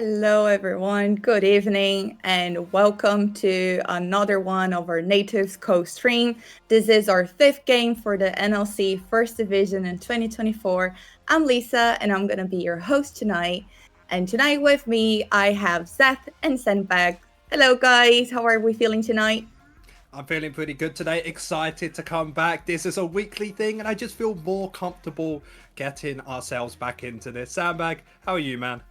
Hello, everyone. Good evening, and welcome to another one of our Nativz co-stream. This is our fifth game for the NLC First Division in 2024. I'm Lisa, and I'm going to be your host tonight. And tonight with me, I have Seth and Senbag. Hello, guys. How are we feeling tonight? I'm feeling pretty good today, excited to come back. This is a weekly thing, and I just feel more comfortable getting ourselves back into this. Sandbag, how are you, man?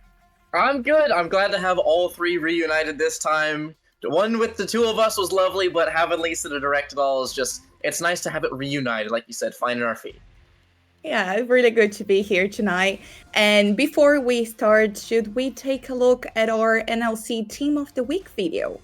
I'm good. I'm glad to have all three reunited this time. The one with the two of us was lovely, but having Lisa to direct it all is just, it's nice to have it reunited, like you said, finding our feet. Yeah, really good to be here tonight. And before we start, should we take a look at our NLC Team of the Week video?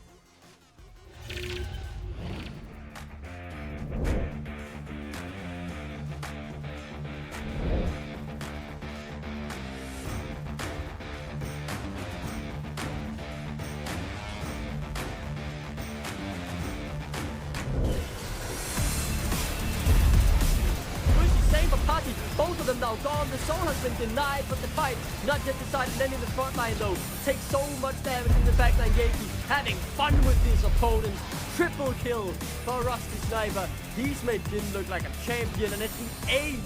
Both of them now gone. The soul has been denied, but the fight not yet decided. Then in the front line though, takes so much damage in the backline. Yankee having fun with his opponent. Triple kill for Rusty Sniper. He's made Jin look like a champion, and it's the 8th.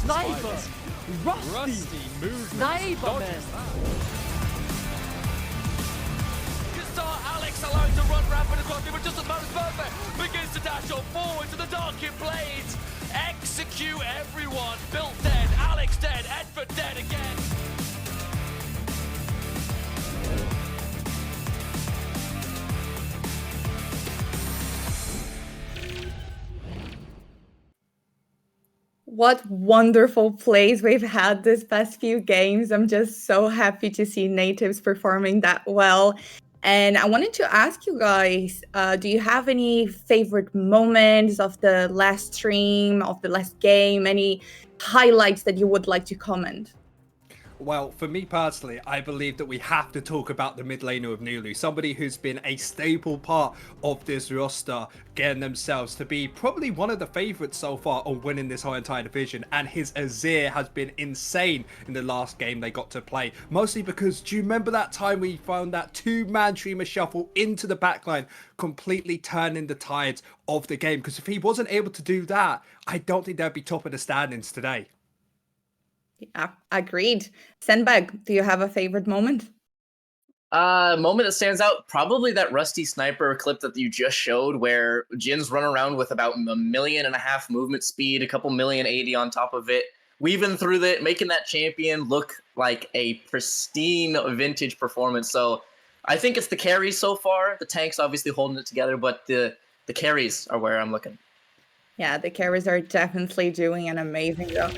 Sniper! Rusty moves. Sniper, man! Alex alone to run rapid across him, but just as well as perfect. Begins to dash on forward to the Darkin Blades. Execute everyone. Built dead, Alex dead, Edford dead again. What wonderful plays we've had this past few games. I'm just so happy to see Nativz performing that well. And I wanted to ask you guys, do you have any favorite moments of the last stream, of the last game, any highlights that you would like to comment? Well, for me personally, I believe that we have to talk about the mid laner of Nulu, somebody who's been a staple part of this roster, getting themselves to be probably one of the favorites so far on winning this whole entire division, and his Azir has been insane in the last game they got to play, mostly because, do you remember that time we found that two-man streamer shuffle into the backline, completely turning the tides of the game? Because if he wasn't able to do that, I don't think they'd be top of the standings today. Yeah, agreed. Senbag, do you have a favorite moment? Moment that stands out, probably that Rusty Sniper clip that you just showed, where Jin's run around with about 1.5 million movement speed, a couple million 80 on top of it, weaving through it, making that champion look like a pristine vintage performance. So I think it's the carries so far. The tanks obviously holding it together, but the carries are where I'm looking. Yeah, the carries are definitely doing an amazing job.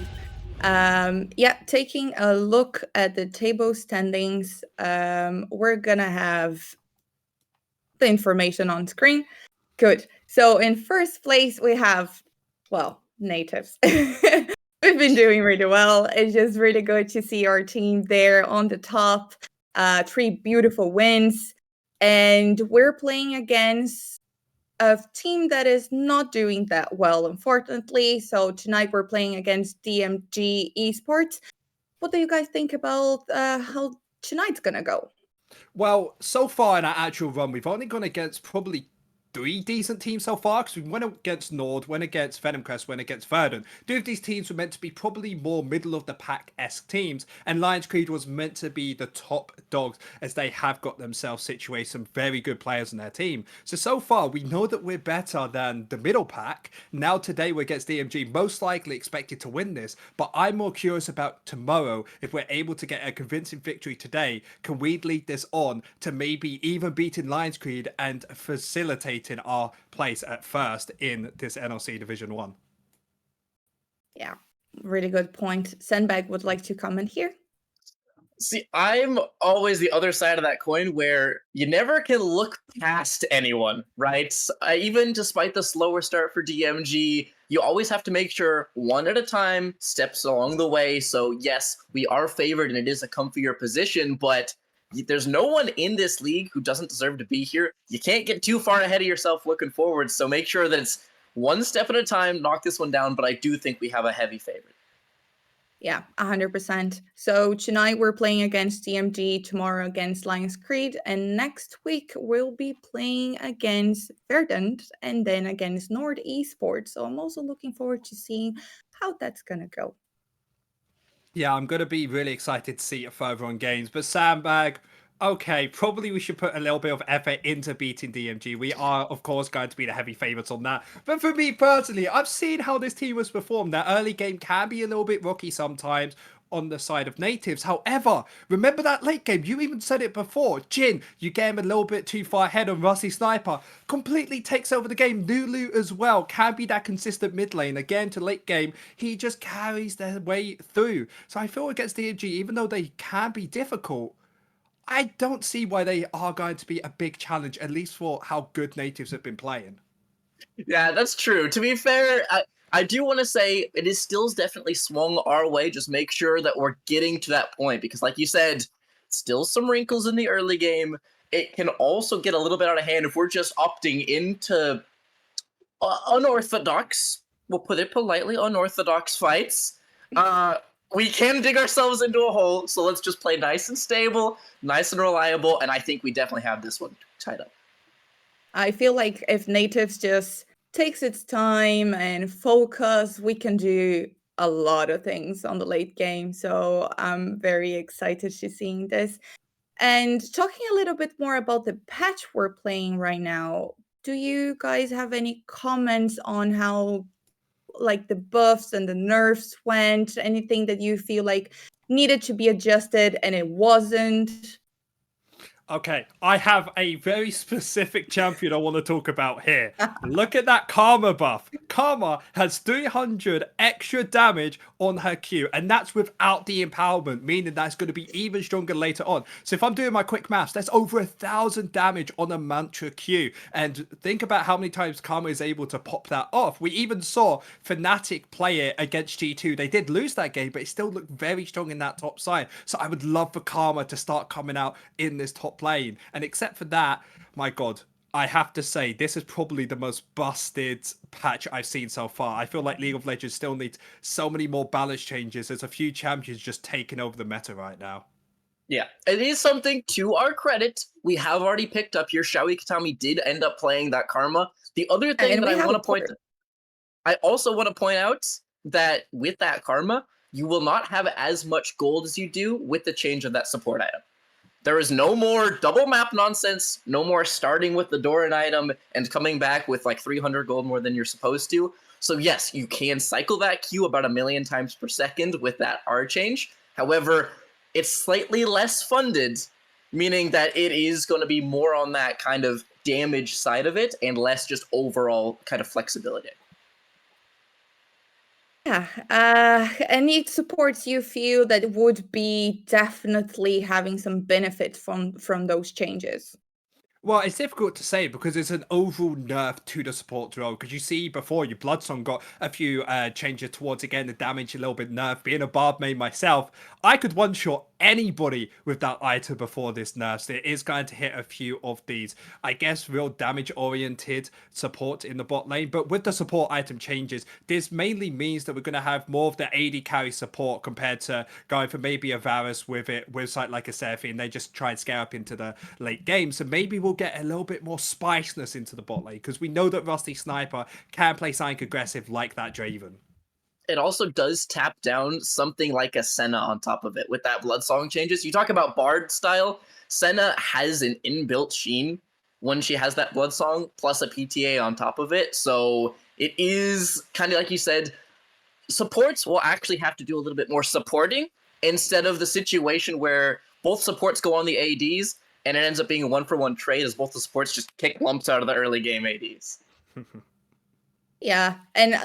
Yeah, taking a look at the table standings, we're gonna have the information on screen. Good. So in first place, we have, well, Nativz. We've been doing really well. It's just really good to see our team there on the top. 3 beautiful wins. And we're playing against a team that is not doing that well, unfortunately. So tonight we're playing against DMG Esports. What do you guys think about how tonight's gonna go? Well, so far in our actual run, we've only gone against probably 3 decent teams so far, because we went against Nord, went against Venomcrest, went against Verdun. 2 of these teams were meant to be probably more middle of the pack-esque teams, and Lions Creed was meant to be the top dogs, as they have got themselves situated some very good players on their team. So far, we know that we're better than the middle pack. Now today we're against DMG, most likely expected to win this, but I'm more curious about tomorrow. If we're able to get a convincing victory today, can we lead this on to maybe even beating Lions Creed and facilitating our place at first in this NLC Division 1. Yeah, really good point. Senbag would like to comment here. See, I'm always the other side of that coin, where you never can look past anyone, right? Even despite the slower start for DMG, you always have to make sure one at a time, steps along the way. So yes, we are favored and it is a comfier position, but there's no one in this league who doesn't deserve to be here. You can't get too far ahead of yourself looking forward, so make sure that it's one step at a time, knock this one down, but I do think we have a heavy favorite. Yeah, 100%. So tonight we're playing against DMG, tomorrow against Lions Creed, and next week we'll be playing against Verdant and then against Nord Esports. So I'm also looking forward to seeing how that's gonna go. Yeah, I'm going to be really excited to see it further on games. But Sandbag, okay, probably we should put a little bit of effort into beating DMG. We are, of course, going to be the heavy favourites on that. But for me personally, I've seen how this team has performed. That early game can be a little bit rocky sometimes on the side of Nativz. However, remember that late game? You even said it before. Jin, you get him a little bit too far ahead on Rusty Sniper. Completely takes over the game. Nulu as well can be that consistent mid lane. Again, to late game, he just carries their way through. So I feel against DMG, even though they can be difficult, I don't see why they are going to be a big challenge, at least for how good Nativz have been playing. Yeah, that's true. To be fair, I do want to say it is still definitely swung our way. Just make sure that we're getting to that point because, like you said, still some wrinkles in the early game. It can also get a little bit out of hand if we're just opting into unorthodox, we'll put it politely, unorthodox fights. We can dig ourselves into a hole, so let's just play nice and stable, nice and reliable, and I think we definitely have this one tied up. I feel like if Nativz just takes its time and focus, we can do a lot of things on the late game. So I'm very excited to seeing this. And talking a little bit more about the patch we're playing right now, do you guys have any comments on how like the buffs and the nerfs went? Anything that you feel like needed to be adjusted and it wasn't? Okay, I have a very specific champion I want to talk about here. Look at that Karma buff. Karma has 300 extra damage on her Q, and that's without the empowerment, meaning that's going to be even stronger later on. So if I'm doing my quick maths, that's over 1,000 damage on a Mantra Q. And think about how many times Karma is able to pop that off. We even saw Fnatic play it against G2. They did lose that game, but it still looked very strong in that top side. So I would love for Karma to start coming out in this top lane. And except for that, my god, I have to say this is probably the most busted patch I've seen so far. I feel like League of Legends still needs so many more balance changes. There's a few champions just taking over the meta right now. Yeah, it is something to our credit. We have already picked up here. Shawi Katami did end up playing that Karma. The other thing that I want to point out, I also want to point out that with that Karma, you will not have as much gold as you do with the change of that support item. There is no more double map nonsense, no more starting with the Doran item and coming back with like 300 gold more than you're supposed to. So yes, you can cycle that Q about 1,000,000 times per second with that R change. However, it's slightly less funded, meaning that it is going to be more on that kind of damage side of it and less just overall kind of flexibility. Yeah. Any supports you feel that would be definitely having some benefit from those changes? Well, it's difficult to say because it's an overall nerf to the support role. Because you see before, your Bloodsong got a few changes towards, again, the damage a little bit nerf. Being a Barb main myself, I could one-shot anybody with that item before this nerf. So it is going to hit a few of these, I guess, real damage-oriented support in the bot lane. But with the support item changes, this mainly means that we're going to have more of the AD carry support compared to going for maybe a Varus with it, with something like a Seraphine, and they just try and scale up into the late game. So maybe we'll get a little bit more spiciness into the bot lane because we know that Rusty Sniper can play something aggressive like that Draven. It also does tap down something like a Senna on top of it with that Bloodsong changes. You talk about Bard style, Senna has an inbuilt sheen when she has that Bloodsong plus a PTA on top of it. So it is kind of like you said, supports will actually have to do a little bit more supporting instead of the situation where both supports go on the ADs and it ends up being a one-for-one trade as both the supports just kick lumps out of the early game ADs. Yeah, and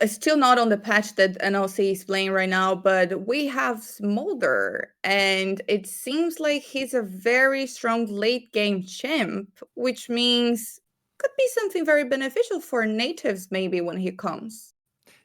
still not on the patch that NLC is playing right now, but we have Smolder, and it seems like he's a very strong late game champ, which means could be something very beneficial for Nativz maybe when he comes.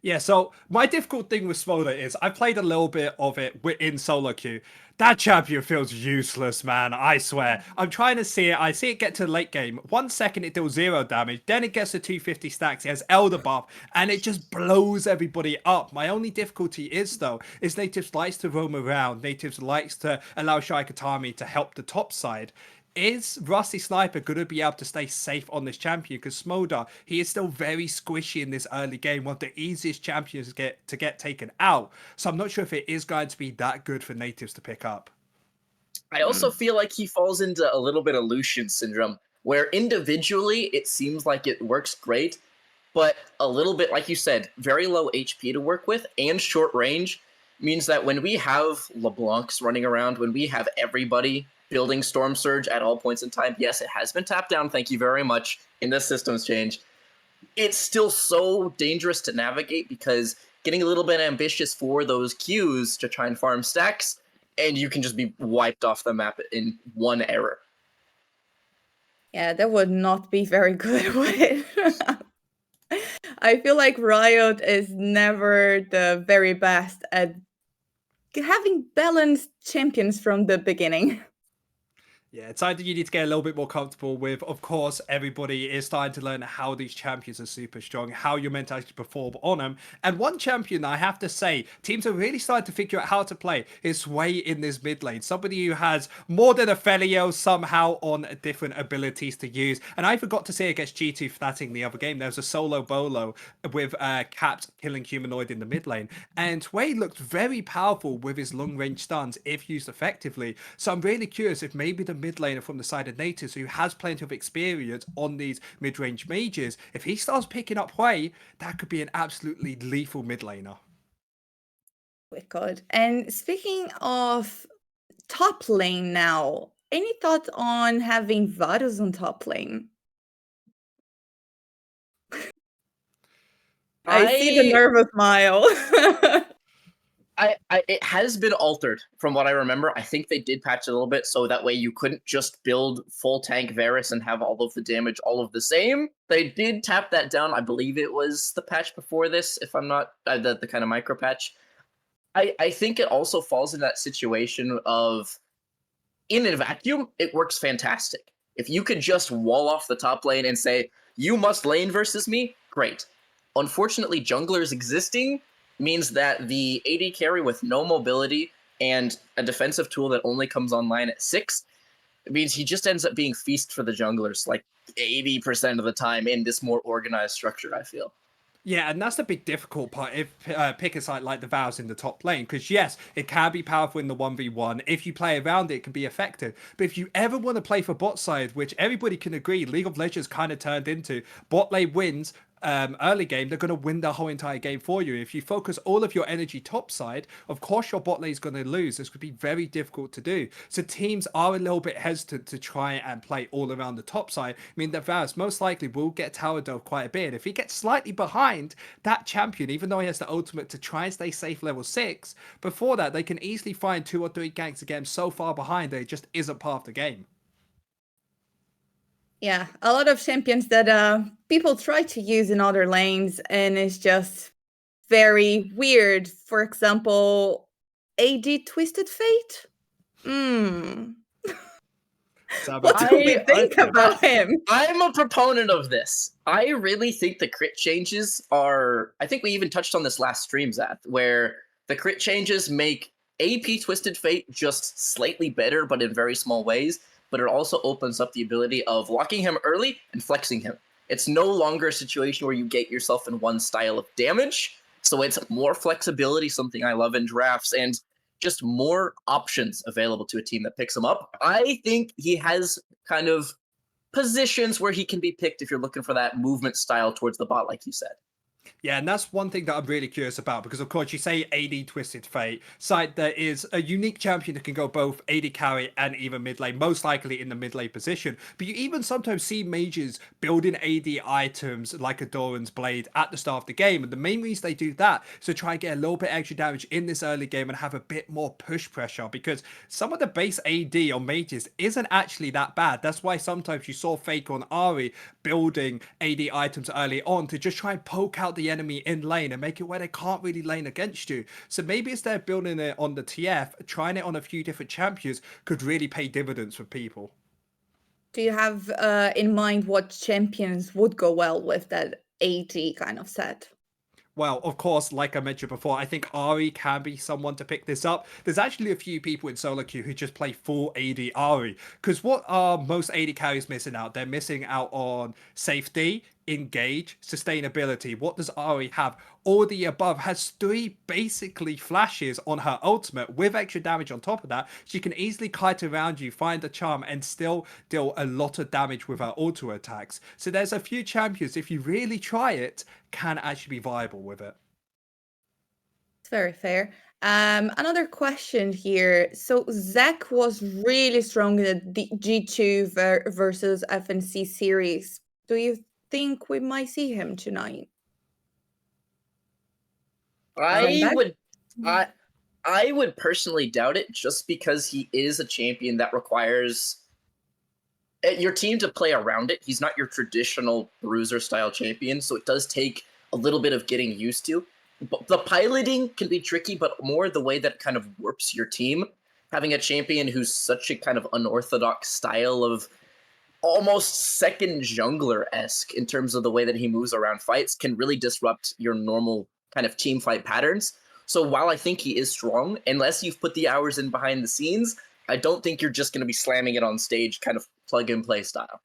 Yeah, so my difficult thing with Smolder is I played a little bit of it in solo queue. That champion feels useless, man. I swear. I'm trying to see it. I see it get to the late game. 1 second it deals 0 damage. Then it gets to 250 stacks. It has Elder buff. And it just blows everybody up. My only difficulty is, though, is Nativz likes to roam around. Nativz likes to allow Shai Katami to help the top side. Is Rusty Sniper going to be able to stay safe on this champion? Because Smolder, he is still very squishy in this early game, one of the easiest champions to get taken out. So I'm not sure if it is going to be that good for Nativz to pick up. I also feel like he falls into a little bit of Lucian syndrome, where individually it seems like it works great, but a little bit, like you said, very low HP to work with and short range means that when we have LeBlancs running around, when we have everybody building Storm Surge at all points in time, yes, it has been tapped down, thank you very much, in this systems change. It's still so dangerous to navigate because getting a little bit ambitious for those queues to try and farm stacks, and you can just be wiped off the map in one error. Yeah, that would not be very good with. I feel like Riot is never the very best at having balanced champions from the beginning. Yeah, it's something you need to get a little bit more comfortable with. Of course, everybody is starting to learn how these champions are super strong, how you're meant to actually perform on them. And one champion I have to say, teams are really starting to figure out how to play is Sway in this mid lane. Somebody who has more than a Felio somehow on different abilities to use. And I forgot to say against G2 Fnatic the other game, there was a solo bolo with Capped killing Humanoid in the mid lane. And Sway looked very powerful with his long range stuns if used effectively. So I'm really curious if maybe the mid laner from the side of Nativz, who has plenty of experience on these mid-range mages, if he starts picking up Hwei, that could be an absolutely lethal mid laner. Good. And speaking of top lane now, any thoughts on having Varus on top lane? I see the nervous smile. It has been altered from what I remember. I think they did patch it a little bit so that way you couldn't just build full tank Varus and have all of the damage all of the same. They did tap that down. I believe it was the patch before this, if I'm not the kind of micro patch. I think it also falls in that situation of in a vacuum, it works fantastic. If you could just wall off the top lane and say, you must lane versus me, great. Unfortunately, junglers existing means that the AD carry with no mobility and a defensive tool that only comes online at 6, it means he just ends up being feast for the junglers like 80% of the time in this more organized structure, I feel. Yeah, and that's the big difficult part if pick a site like the Vows in the top lane, because yes, it can be powerful in the 1v1. If you play around it, it can be effective. But if you ever want to play for bot side, which everybody can agree League of Legends kind of turned into, bot lane wins early game, they're going to win the whole entire game for you. If you focus all of your energy top side, of course your bot lane is going to lose. This could be very difficult to do. So teams are a little bit hesitant to try and play all around the top side. I mean, the Vaz most likely will get tower dove quite a bit. If he gets slightly behind that champion, even though he has the ultimate to try and stay safe level 6, before that they can easily find 2 or 3 ganks again so far behind that it just isn't part of the game. Yeah, a lot of champions that people try to use in other lanes, and it's just very weird. For example, AD Twisted Fate. What do we think about him? I'm a proponent of this. I really think the crit changes are... I think we even touched on this last stream, Zath, where the crit changes make AP Twisted Fate just slightly better, but in very small ways. But it also opens up the ability of locking him early and flexing him. It's no longer a situation where you get yourself in one style of damage, so it's more flexibility, something I love in drafts, and just more options available to a team that picks him up. I think he has kind of positions where he can be picked if you're looking for that movement style towards the bot, like you said. Yeah, and that's one thing that I'm really curious about, because of course you say AD Twisted Fate, side that is a unique champion that can go both AD carry and even mid lane, most likely in the mid lane position. But you even sometimes see mages building AD items like a Doran's Blade at the start of the game, and the main reason they do that is to try and get a little bit extra damage in this early game and have a bit more push pressure, because some of the base AD on mages isn't actually that bad. That's why sometimes you saw Faker on Ari building AD items early on to just try and poke out out the enemy in lane and make it where they can't really lane against you. So maybe instead of building it on the TF, trying it on a few different champions could really pay dividends for people. Do you have in mind what champions would go well with that AD kind of set? Well, of course, like I mentioned before, I think Ahri can be someone to pick this up. There's actually a few people in solo queue who just play full AD Ahri. Because what are most AD carries missing out? They're missing out on safety, engage, sustainability. What does Ahri have? All the above. Has 3 basically flashes on her ultimate with extra damage on top of that. She can easily kite around you, find the charm, and still deal a lot of damage with her auto attacks. So there's a few champions, if you really try it, can actually be viable with it. It's very fair. Another question here. So Zach was really strong in the G2 versus FNC series. Do you think we might see him tonight? I would personally doubt it, just because he is a champion that requires your team to play around it. He's not your traditional bruiser style champion, so it does take a little bit of getting used to. But the piloting can be tricky, but more the way that kind of warps your team. Having a champion who's such a kind of unorthodox style of almost second jungler-esque in terms of the way that he moves around fights can really disrupt your normal kind of team fight patterns. So while I think he is strong, unless you've put the hours in behind the scenes, I don't think you're just going to be slamming it on stage kind of plug-and-play style.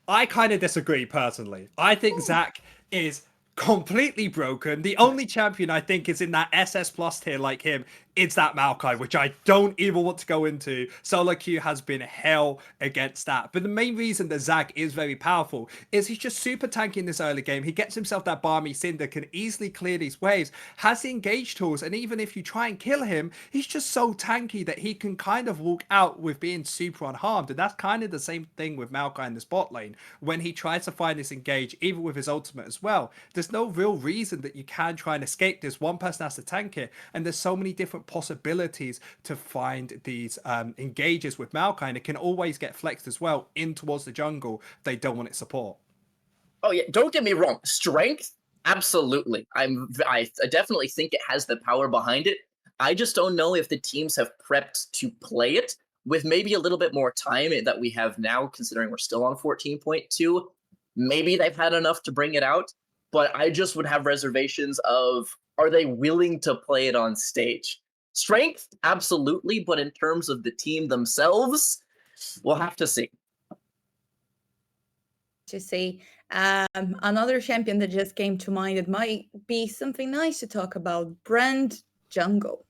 I kind of disagree personally. I think Zach is completely broken. The only champion I think is in that SS plus tier like him is that Maokai, which I don't even want to go into. Solo queue has been hell against that. But the main reason that Zach is very powerful is he's just super tanky in this early game. He gets himself that Barmy Cinder, can easily clear these waves, has the engage tools, and even if you try and kill him, he's just so tanky that he can kind of walk out with being super unharmed. And that's kind of the same thing with Maokai in the bot lane. When he tries to find this engage, even with his ultimate as well, there's no real reason that you can try and escape this. One person has to tank it, and there's so many different possibilities to find these engages with Maokai, and it can always get flexed as well in towards the jungle. They don't want it support. Oh yeah, don't get me wrong. Strength, absolutely. I definitely think it has the power behind it. I just don't know if the teams have prepped to play it with maybe a little bit more time that we have now, considering we're still on 14.2. Maybe they've had enough to bring it out, but I just would have reservations of, are they willing to play it on stage? Strength, absolutely, but in terms of the team themselves, we'll have to see. To see. Another champion that just came to mind, it might be something nice to talk about, Brand Jungle.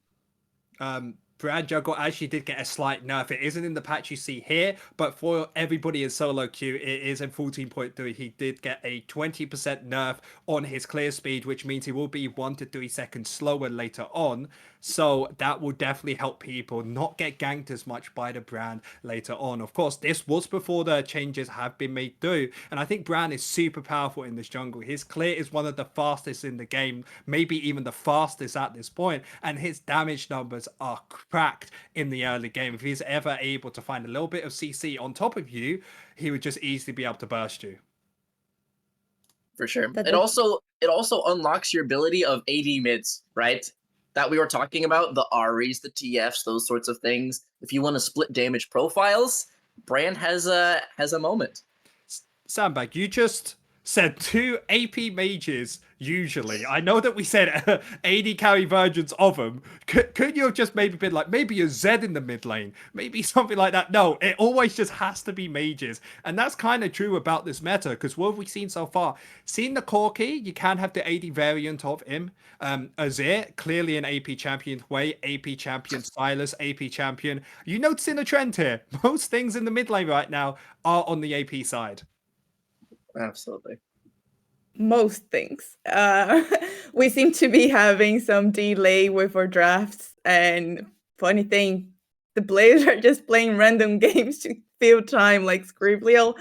Brand Jungle actually did get a slight nerf. It isn't in the patch you see here, but for everybody in solo queue, it is in 14.3. He did get a 20% nerf on his clear speed, which means he will be 1 to 3 seconds slower later on. So that will definitely help people not get ganked as much by the Brand later on. Of course, this was before the changes have been made through, and I think Brand is super powerful in this jungle. His clear is one of the fastest in the game, maybe even the fastest at this point, and his damage numbers are cracked in the early game. If he's ever able to find a little bit of CC on top of you, he would just easily be able to burst you. For sure. It also unlocks your ability of AD mids, right? That we were talking about, the Ahris, the TFs, those sorts of things. If you want to split damage profiles, Brand has a moment. Sandbag, you just said 2 AP mages usually. I know that we said AD carry versions of them. Could you have just maybe been like, maybe a Zed in the mid lane? Maybe something like that? No, it always just has to be mages. And that's kind of true about this meta, because what have we seen so far? Seen the Corki, you can have the AD variant of him. Azir, clearly an AP champion way, AP champion, Silas, AP champion. You noticing a trend here? Most things in the mid lane right now are on the AP side. Absolutely. Most things. We seem to be having some delay with our drafts, and funny thing, the players are just playing random games to fill time like Scribblial.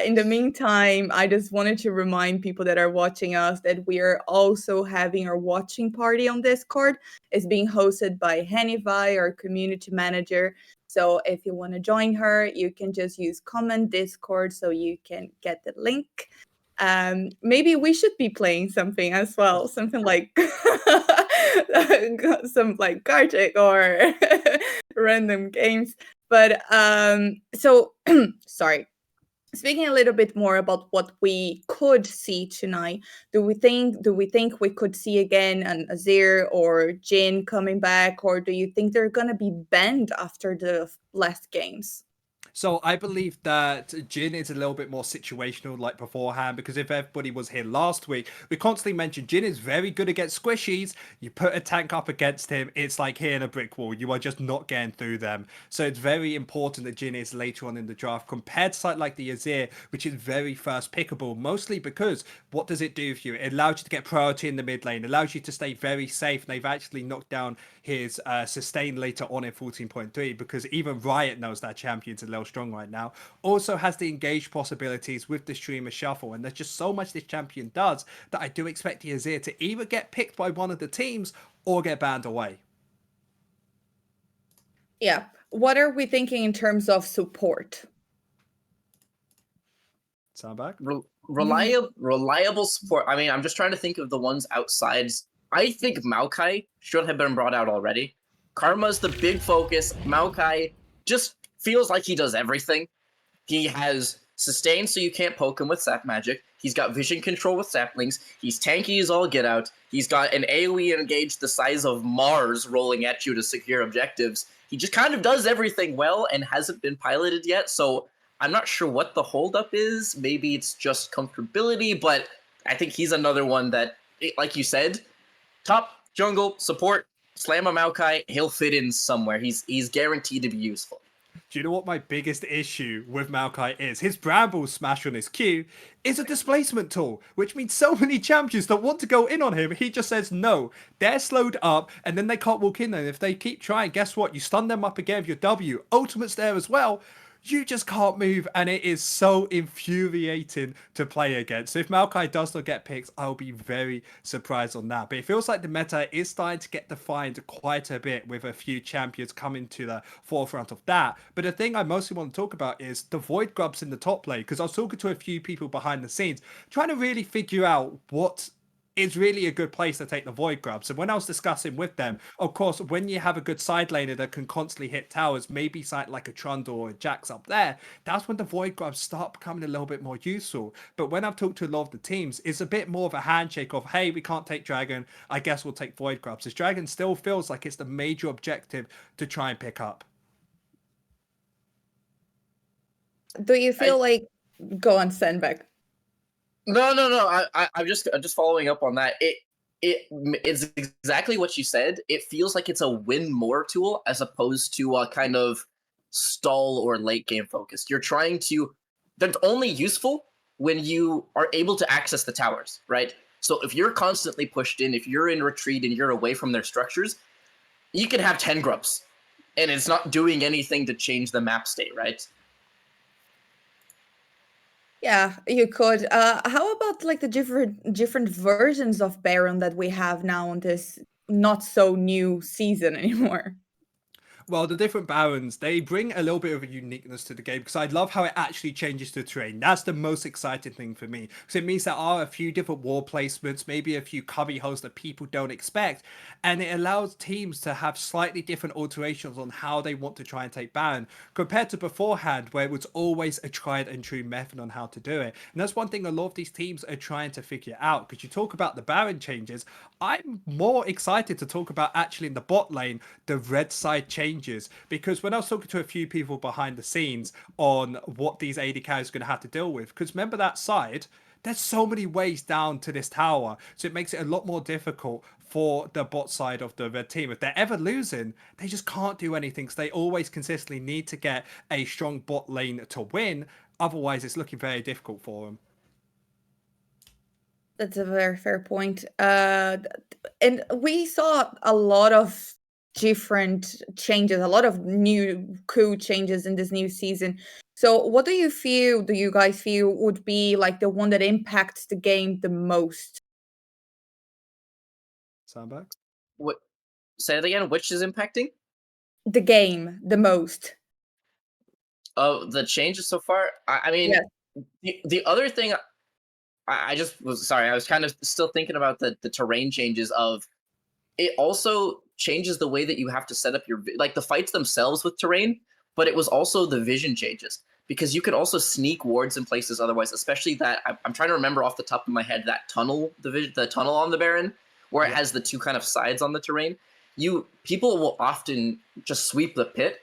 In the meantime, I just wanted to remind people that are watching us that we are also having our watching party on Discord. It's being hosted by Hanivai, our community manager. So if you want to join her, you can just use comment Discord so you can get the link. Maybe we should be playing something as well, something like some like Gartic or random games. But so sorry. Speaking a little bit more about what we could see tonight, do we think we could see again an Azir or Jin coming back, or do you think they're gonna be banned after the last games? So I believe that Jin is a little bit more situational like beforehand, because if everybody was here last week, we constantly mentioned Jin is very good against squishies. You put a tank up against him, it's like hitting a brick wall. You are just not getting through them. So it's very important that Jin is later on in the draft compared to something like the Azir, which is very first pickable, mostly because what does it do for you? It allows you to get priority in the mid lane, allows you to stay very safe. And they've actually knocked down his sustain later on in 14.3, because even Riot knows that champion's a little strong right now. Also has the engaged possibilities with the streamer shuffle, and there's just so much this champion does that I do expect the Azir to either get picked by one of the teams or get banned away. Yeah. What are we thinking in terms of support? Soundback? Reliable support. I mean, I'm just trying to think of the ones outside. I think Maokai should have been brought out already. Karma's the big focus. Maokai just feels like he does everything. He has sustain, so you can't poke him with sap magic. He's got vision control with saplings. He's tanky as all get out. He's got an AoE engaged the size of Mars rolling at you to secure objectives. He just kind of does everything well and hasn't been piloted yet, so I'm not sure what the holdup is. Maybe it's just comfortability, but I think he's another one that, like you said, top jungle support, slam a Maokai, he'll fit in somewhere. He's guaranteed to be useful. Do you know what my biggest issue with Maokai is? His Bramble Smash on his Q is a displacement tool, which means so many champions that want to go in on him, he just says no. They're slowed up, and then they can't walk in there. And if they keep trying, guess what? You stun them up again with your W. Ultimate's there as well. You just can't move, and it is so infuriating to play against. So if Maokai does not get picked, I'll be very surprised on that. But it feels like the meta is starting to get defined quite a bit, with a few champions coming to the forefront of that. But the thing I mostly want to talk about is the Void Grubs in the top lane, because I was talking to a few people behind the scenes, trying to really figure out what is really a good place to take the Void Grubs. And when I was discussing with them, of course, when you have a good side laner that can constantly hit towers, maybe something like a Trundle or a Jax up there, that's when the Void Grubs start becoming a little bit more useful. But when I've talked to a lot of the teams, it's a bit more of a handshake of, hey, we can't take Dragon, I guess we'll take Void Grubs. As Dragon still feels like it's the major objective to try and pick up. Do you feel like... Go on, Sandbeck. No. I'm just following up on that. It's exactly what you said. It feels like it's a win more tool as opposed to a kind of stall or late game focused. You're trying to. That's only useful when you are able to access the towers, right? So if you're constantly pushed in, if you're in retreat and you're away from their structures, you can have 10 grubs, and it's not doing anything to change the map state, right? Yeah, you could. How about like the different versions of Baron that we have now on this not so new season anymore? Well, the different Barons, they bring a little bit of a uniqueness to the game, because I love how it actually changes the terrain. That's the most exciting thing for me, because it means there are a few different wall placements, maybe a few cubby holes that people don't expect, and it allows teams to have slightly different alterations on how they want to try and take Baron, compared to beforehand, where it was always a tried and true method on how to do it. And that's one thing a lot of these teams are trying to figure out, because you talk about the Baron changes, I'm more excited to talk about actually in the bot lane, the red side changes, because when I was talking to a few people behind the scenes on what these AD carries are going to have to deal with, because remember that side, there's so many ways down to this tower, so it makes it a lot more difficult for the bot side of the red team. If they're ever losing, they just can't do anything, so they always consistently need to get a strong bot lane to win, otherwise it's looking very difficult for them. That's a very fair point. And we saw a lot of different changes, a lot of new cool changes in this new season. So what do you guys feel would be like the one that impacts the game the most? Soundback? What? Say it again. Which is impacting? The game the most. Oh, the changes so far. I mean, Yes. the other thing I just was sorry. I was kind of still thinking about the terrain changes of it. Also changes the way that you have to set up your like the fights themselves with terrain, but it was also the vision changes because you could also sneak wards in places otherwise. Especially that I'm trying to remember off the top of my head that tunnel, the tunnel on the Baron, where it has the two kind of sides on the terrain. People will often just sweep the pit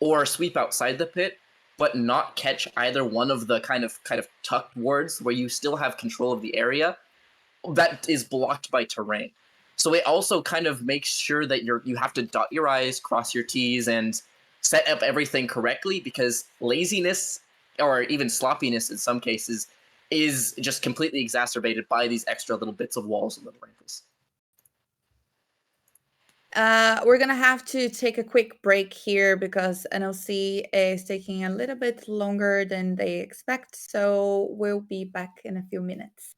or sweep outside the pit, but not catch either one of the kind of tucked wards where you still have control of the area that is blocked by terrain. So it also kind of makes sure that you have to dot your I's, cross your T's, and set up everything correctly because laziness or even sloppiness in some cases is just completely exacerbated by these extra little bits of walls and little wrinkles. We're gonna have to take a quick break here because NLC is taking a little bit longer than they expect, so we'll be back in a few minutes.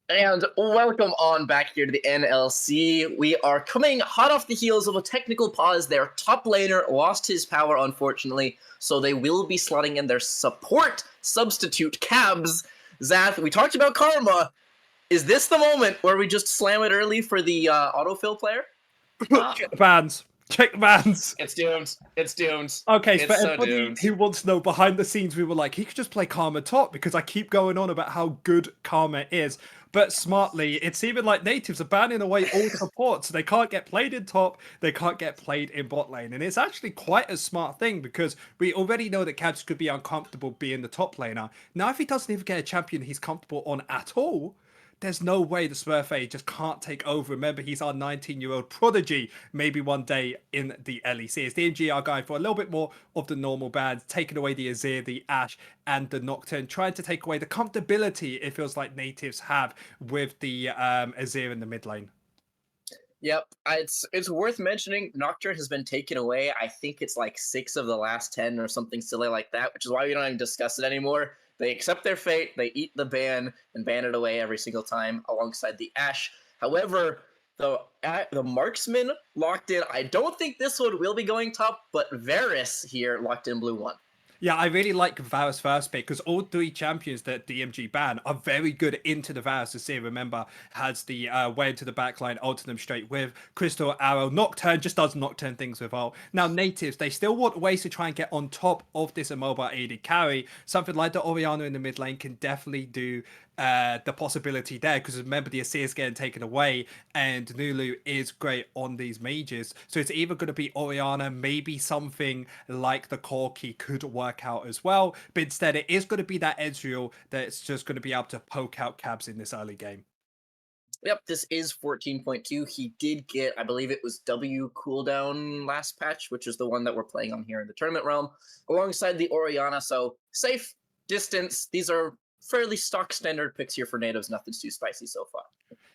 And welcome on back here to the NLC. We are coming hot off the heels of a technical pause. Their top laner lost his power, unfortunately, so they will be slotting in their support substitute, Cabs. Zath, we talked about Karma. Is this the moment where we just slam it early for the autofill player? Check the bans. Check the bans. It's doomed. It's doomed. Okay, It's for so everybody doomed. who wants to know, behind the scenes, we were like, he could just play Karma top because I keep going on about how good Karma is. But smartly, it's even like Nativz are banning away all support, so they can't get played in top, they can't get played in bot lane. And it's actually quite a smart thing because we already know that Cabs could be uncomfortable being the top laner. Now, if he doesn't even get a champion he's comfortable on at all, there's no way the Smurfette just can't take over. Remember, he's our 19-year-old prodigy. Maybe one day in the LEC. It's DMG are going for a little bit more of the normal bans, taking away the Azir, the Ashe, and the Nocturne, trying to take away the comfortability it feels like Nativz have with the Azir in the mid lane. Yep, it's worth mentioning. Nocturne has been taken away. I think it's like 6 of the last 10 or something silly like that, which is why we don't even discuss it anymore. They accept their fate, they eat the ban, and ban it away every single time alongside the Ashe. However, the marksman locked in. I don't think this one will be going top, but Varus here locked in blue 1. Yeah, I really like Varus' first pick because all 3 champions that DMG ban are very good into the Varus. Azir, remember, has the way into the backline, ulted them straight with Crystal Arrow. Nocturne just does Nocturne things with ult. Now, Nativz, they still want ways to try and get on top of this immobile aided carry. Something like the Orianna in the mid lane can definitely do the possibility there because remember the Azir is getting taken away and Nulu is great on these mages, so it's either going to be Orianna, maybe something like the Corki could work out as well, but instead it is going to be that Ezreal that's just going to be able to poke out Cabs in this early game. Yep, this is 14.2. He did get, I believe it was W cooldown last patch, which is the one that we're playing on here in the tournament realm, alongside the Orianna, so safe distance. These are fairly stock standard picks here for Nativz. Nothing's too spicy so far.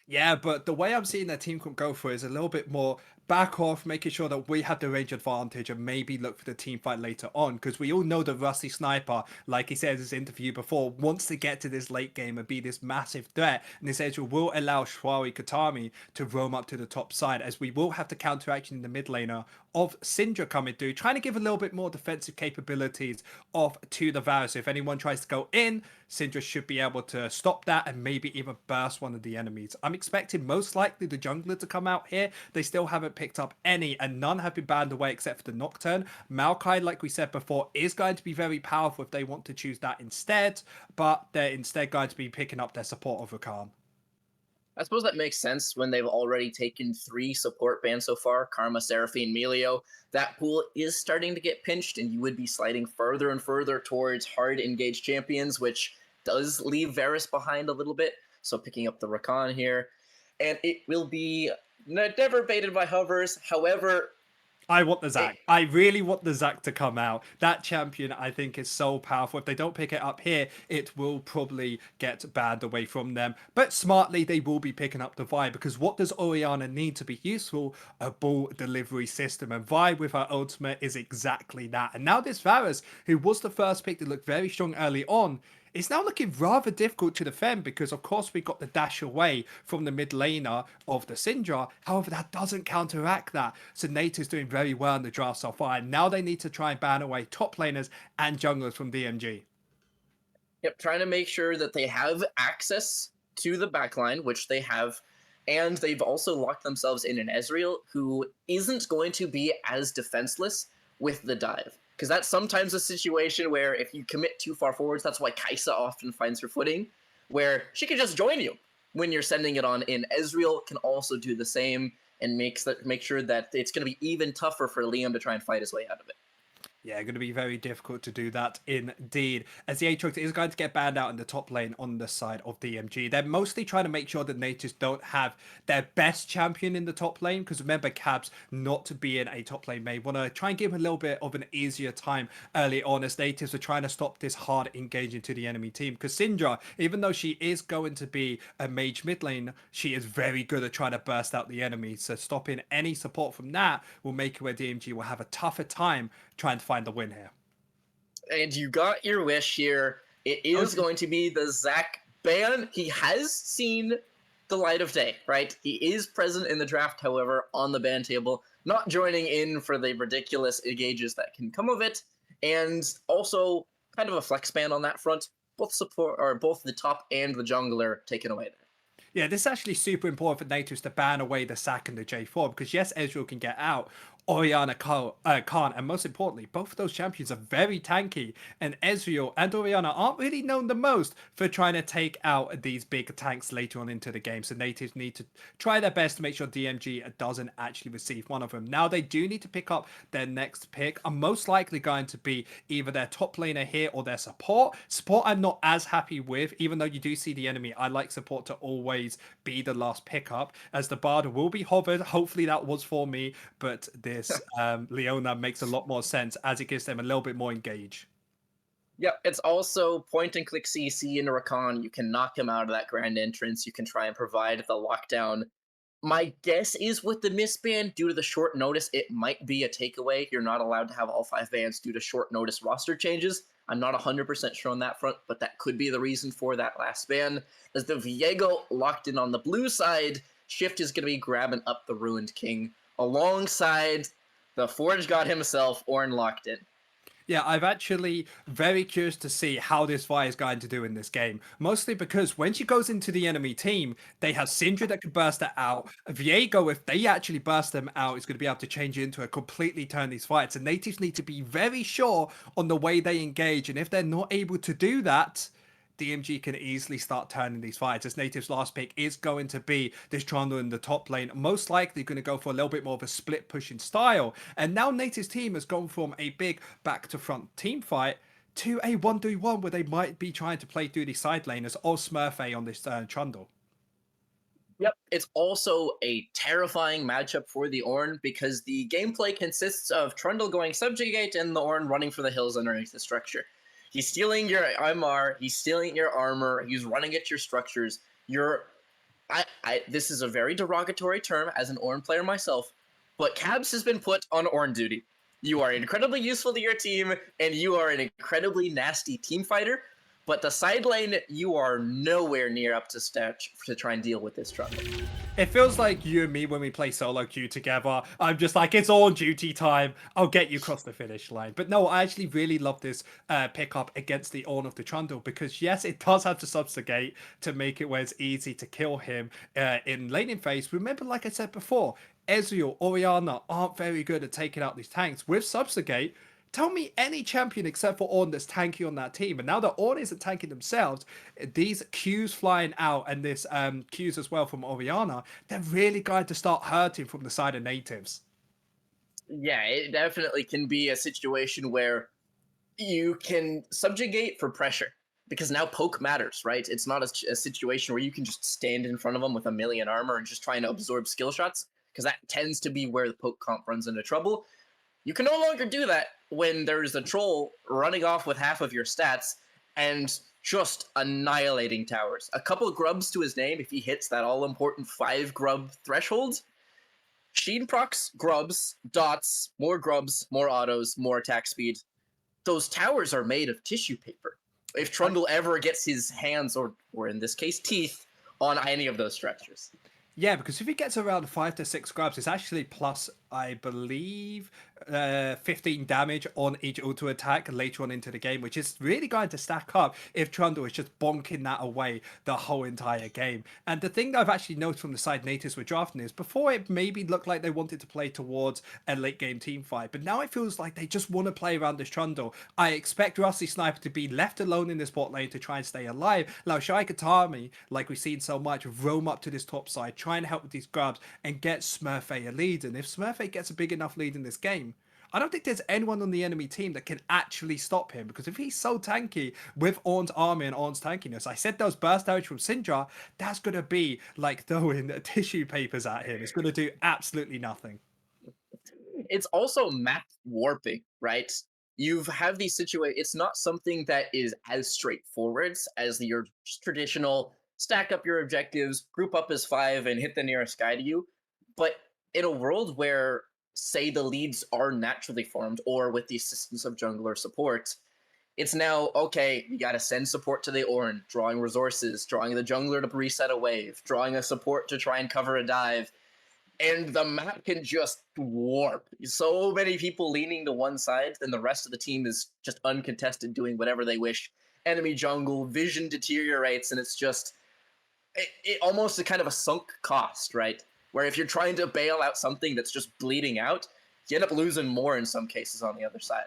Yeah, but the way I'm seeing their team can go for is a little bit more back off, making sure that we have the range advantage and maybe look for the team fight later on. Because we all know the Rusty Sniper, like he said in his interview before, wants to get to this late game and be this massive threat. And this edge will allow Shwari Katami to roam up to the top side, as we will have the counteraction in the mid laner of Syndra coming through, trying to give a little bit more defensive capabilities off to the Varus. So if anyone tries to go in, Syndra should be able to stop that and maybe even burst one of the enemies. I'm expecting most likely the jungler to come out here. They still haven't picked up any, and none have been banned away except for the Nocturne. Maokai, like we said before, is going to be very powerful if they want to choose that instead, but they're instead going to be picking up their support of Rakan. I suppose that makes sense when they've already taken 3 support bans so far, Karma, Seraphine, Melio. That pool is starting to get pinched, and you would be sliding further and further towards hard engaged champions, which does leave Varus behind a little bit. So picking up the Rakan here, and it will be never baited by hovers. However, I want the Zac. I really want the Zac to come out. That champion, I think, is so powerful. If they don't pick it up here, it will probably get banned away from them. But smartly, they will be picking up the Vi, because what does Orianna need to be useful? A ball delivery system. And Vi with her ultimate is exactly that. And now this Varus, who was the first pick to look very strong early on, it's now looking rather difficult to defend because, of course, we got the dash away from the mid laner of the Syndra. However, that doesn't counteract that. So Nativ's doing very well in the draft so far. And now they need to try and ban away top laners and junglers from DMG. Yep, trying to make sure that they have access to the backline, which they have. And they've also locked themselves in an Ezreal who isn't going to be as defenseless with the dive. Because that's sometimes a situation where if you commit too far forwards, that's why Kai'Sa often finds her footing, where she can just join you when you're sending it on in. Ezreal can also do the same and make sure that it's going to be even tougher for Liam to try and fight his way out of it. Yeah, going to be very difficult to do that indeed. As the Aatrox is going to get banned out in the top lane on the side of DMG. They're mostly trying to make sure that Nativz don't have their best champion in the top lane. Because remember, Cabs not being a top lane may want to try and give him a little bit of an easier time early on, as Nativz are trying to stop this hard engaging to the enemy team. Because Syndra, even though she is going to be a mage mid lane, she is very good at trying to burst out the enemy. So stopping any support from that will make it where DMG will have a tougher time trying to find the win here. And you got your wish here. It is going to be the Zac ban, he has seen the light of day, right? He is present in the draft, however, on the ban table, not joining in for the ridiculous engages that can come of it, and also kind of a flex ban on that front. Both support or both the top and the jungler taken away there. Yeah, this is actually super important for Nativz to ban away the sack and the J4 because yes, Ezreal can get out, Orianna can't, and most importantly, both of those champions are very tanky, and Ezreal and Orianna aren't really known the most for trying to take out these big tanks later on into the game. So Nativz need to try their best to make sure DMG doesn't actually receive one of them. Now they do need to pick up their next pick. I'm most likely going to be either their top laner here or their support. Support I'm not as happy with, even though you do see the enemy. I like support to always be the last pickup, as the Bard will be hovered. Hopefully that was for me, but this Leona makes a lot more sense as it gives them a little bit more engage. Yep, it's also point and click CC into Rakan. You can knock him out of that grand entrance. You can try and provide the lockdown. My guess is with the misband, due to the short notice, it might be a takeaway. You're not allowed to have all 5 bans due to short notice roster changes. I'm not 100% sure on that front, but that could be the reason for that last ban. As the Viego locked in on the blue side, Shift is going to be grabbing up the Ruined King alongside the Forge God himself, Ornn locked in. Yeah, I'm actually very curious to see how this Vi is going to do in this game. Mostly because when she goes into the enemy team, they have Syndra that can burst her out. Viego, if they actually burst them out, is going to be able to change into a completely turn these fights. And Nativz need to be very sure on the way they engage. And if they're not able to do that, DMG can easily start turning these fights, as Nativ's last pick is going to be this Trundle in the top lane, most likely going to go for a little bit more of a split pushing style. And now Nativ's team has gone from a big back to front team fight to a 1v1 where they might be trying to play through the side laners or Smurfay on this Trundle. Yep, it's also a terrifying matchup for the Ornn because the gameplay consists of Trundle going subjugate and the Ornn running for the hills underneath the structure. He's stealing your MR, he's stealing your armor, he's running at your structures. This is a very derogatory term as an Ornn player myself, but Cabs has been put on Ornn duty. You are incredibly useful to your team, and you are an incredibly nasty team fighter, but the side lane, you are nowhere near up to scratch to try and deal with this Trundle. It feels like you and me when we play solo queue together. I'm just like, it's all duty time. I'll get you across the finish line. But no, I actually really love this pickup against the Ornn of the Trundle because yes, it does have to subjugate to make it where it's easy to kill him in laning phase. Remember, like I said before, Ezreal, Orianna aren't very good at taking out these tanks. With subjugate, tell me any champion except for Ornn that's tanky on that team. And now that Ornn isn't tanking themselves, these Qs flying out and this Qs as well from Orianna, they're really going to start hurting from the side of Nativz. Yeah, it definitely can be a situation where you can subjugate for pressure because now poke matters, right? It's not a situation where you can just stand in front of them with a million armor and just trying to absorb skill shots because that tends to be where the poke comp runs into trouble. You can no longer do that when there's a troll running off with half of your stats and just annihilating towers. A couple of grubs to his name, if he hits that all-important 5 grub threshold, Sheen procs, grubs, dots, more autos, more attack speed. Those towers are made of tissue paper. If Trundle ever gets his hands, or in this case, teeth, on any of those structures. Yeah, because if he gets around 5 to 6 grabs, it's actually plus, I believe, 15 damage on each auto attack later on into the game, which is really going to stack up if Trundle is just bonking that away the whole entire game. And the thing that I've actually noticed from the side Nativz were drafting is before it maybe looked like they wanted to play towards a late game team fight, but now it feels like they just want to play around this Trundle. I expect Rusty Sniper to be left alone in this bot lane to try and stay alive. Now Shai Katami, like we've seen so much, roam up to this top side, try and help with these grabs and get Smurfay a lead. And if Smurfay gets a big enough lead in this game, I don't think there's anyone on the enemy team that can actually stop him, because if he's so tanky with Ornn's army and Ornn's tankiness, I said those burst damage from Syndra, that's going to be like throwing tissue papers at him. It's going to do absolutely nothing. It's also map warping, right? You have these situations, it's not something that is as straightforward as your traditional stack up your objectives, group up as 5, and hit the nearest guy to you. But in a world where, say, the leads are naturally formed, or with the assistance of jungler support, It's now, okay, you gotta send support to the Ornn, drawing resources, drawing the jungler to reset a wave, drawing a support to try and cover a dive, and the map can just warp. So many people leaning to one side, then the rest of the team is just uncontested, doing whatever they wish. Enemy jungle, vision deteriorates, and it's just, it almost a kind of a sunk cost, right? Where if you're trying to bail out something that's just bleeding out, you end up losing more in some cases on the other side.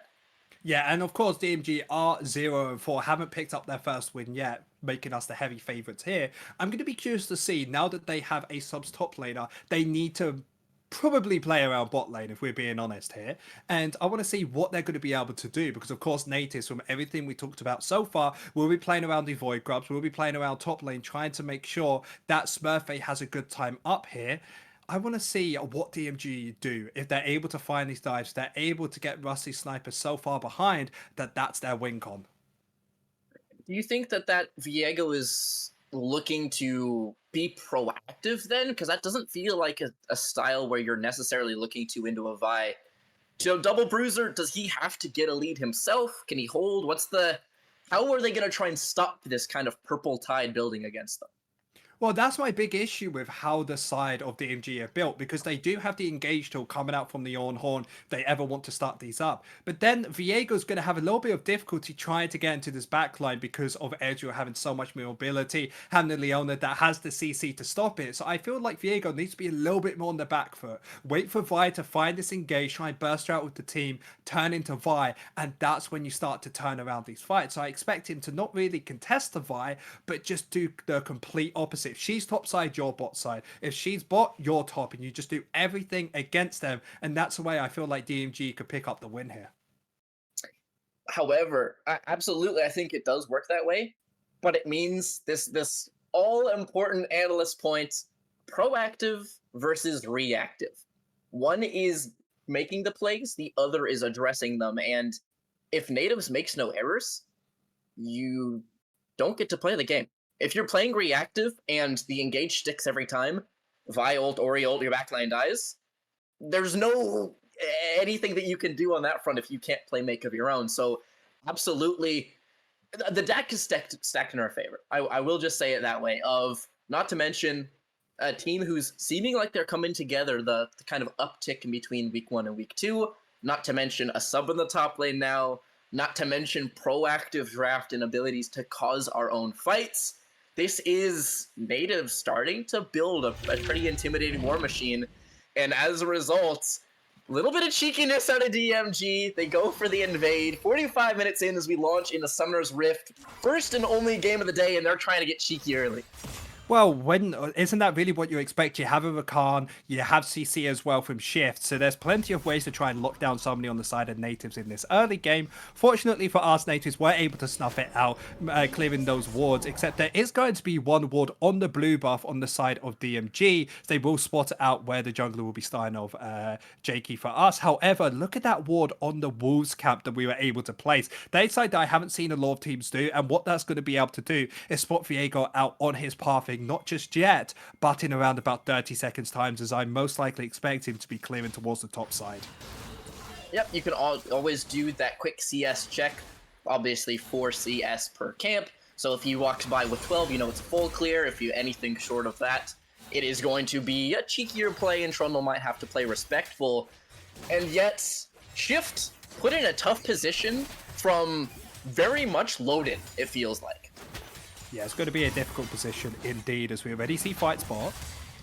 Yeah, and of course DMG are 0-4, haven't picked up their first win yet, making us the heavy favourites here. I'm going to be curious to see, now that they have a subs top laner, they need to probably play around bot lane, if we're being honest here. And I want to see what they're going to be able to do, because of course Nativz, from everything we talked about so far, will be playing around the Void Grubs, will be playing around top lane, trying to make sure that Smurfette has a good time up here. I want to see what DMG do. If they're able to find these dives, they're able to get Rusty Sniper so far behind that that's their win con. Do you think that Viego is looking to be proactive then? Because that doesn't feel like a style where you're necessarily looking to into a Vi. So Double Bruiser, does he have to get a lead himself? Can he hold? How are they going to try and stop this kind of purple tide building against them? Well, that's my big issue with how the side of DMG are built, because they do have the engage tool coming out from the Ornn Horn if they ever want to start these up. But then Viego's going to have a little bit of difficulty trying to get into this backline because of Ezreal having so much mobility, having the Leona that has the CC to stop it. So I feel like Viego needs to be a little bit more on the back foot. Wait for Vi to find this engage, try and burst out with the team, turn into Vi, and that's when you start to turn around these fights. So I expect him to not really contest the Vi, but just do the complete opposite. If she's top side, you're bot side. If she's bot, you're top, and you just do everything against them. And that's the way I feel like DMG could pick up the win here. However, absolutely, I think it does work that way. But it means this all-important analyst point, proactive versus reactive. One is making the plays, the other is addressing them. And if Nativz makes no errors, you don't get to play the game. If you're playing reactive and the engage sticks every time, Vi ult, Ori ult, your backline dies, there's no anything that you can do on that front if you can't play make of your own. So absolutely, the deck is stacked in our favor. I will just say it that way. Not to mention a team who's seeming like they're coming together, the kind of uptick in between week 1 and week 2, not to mention a sub in the top lane now, not to mention proactive draft and abilities to cause our own fights. This is Nativz starting to build a pretty intimidating war machine, and as a result, a little bit of cheekiness out of DMG. They go for the invade. 45 minutes in as we launch into Summoner's Rift. First and only game of the day, and they're trying to get cheeky early. Well, isn't that really what you expect? You have a Rakan, you have CC as well from Shift, so there's plenty of ways to try and lock down somebody on the side of Nativz in this early game. Fortunately for us, Nativz were able to snuff it out, clearing those wards, except there is going to be one ward on the blue buff on the side of DMG. They will spot it out where the jungler will be starting off Jakey for us. However, look at that ward on the Wolves camp that we were able to place. That side that I haven't seen a lot of teams do, and what that's going to be able to do is spot Viego out on his pathing, not just yet, but in around about 30 seconds times, as I most likely expect him to be clearing towards the top side. Yep, you can always do that quick CS check, obviously 4 CS per camp, so if he walks by with 12, you know it's full clear. If you anything short of that, it is going to be a cheekier play, and Trundle might have to play respectful. And yet, Shift put in a tough position from very much loaded, it feels like. Yeah, it's going to be a difficult position indeed, as we already see fight spot.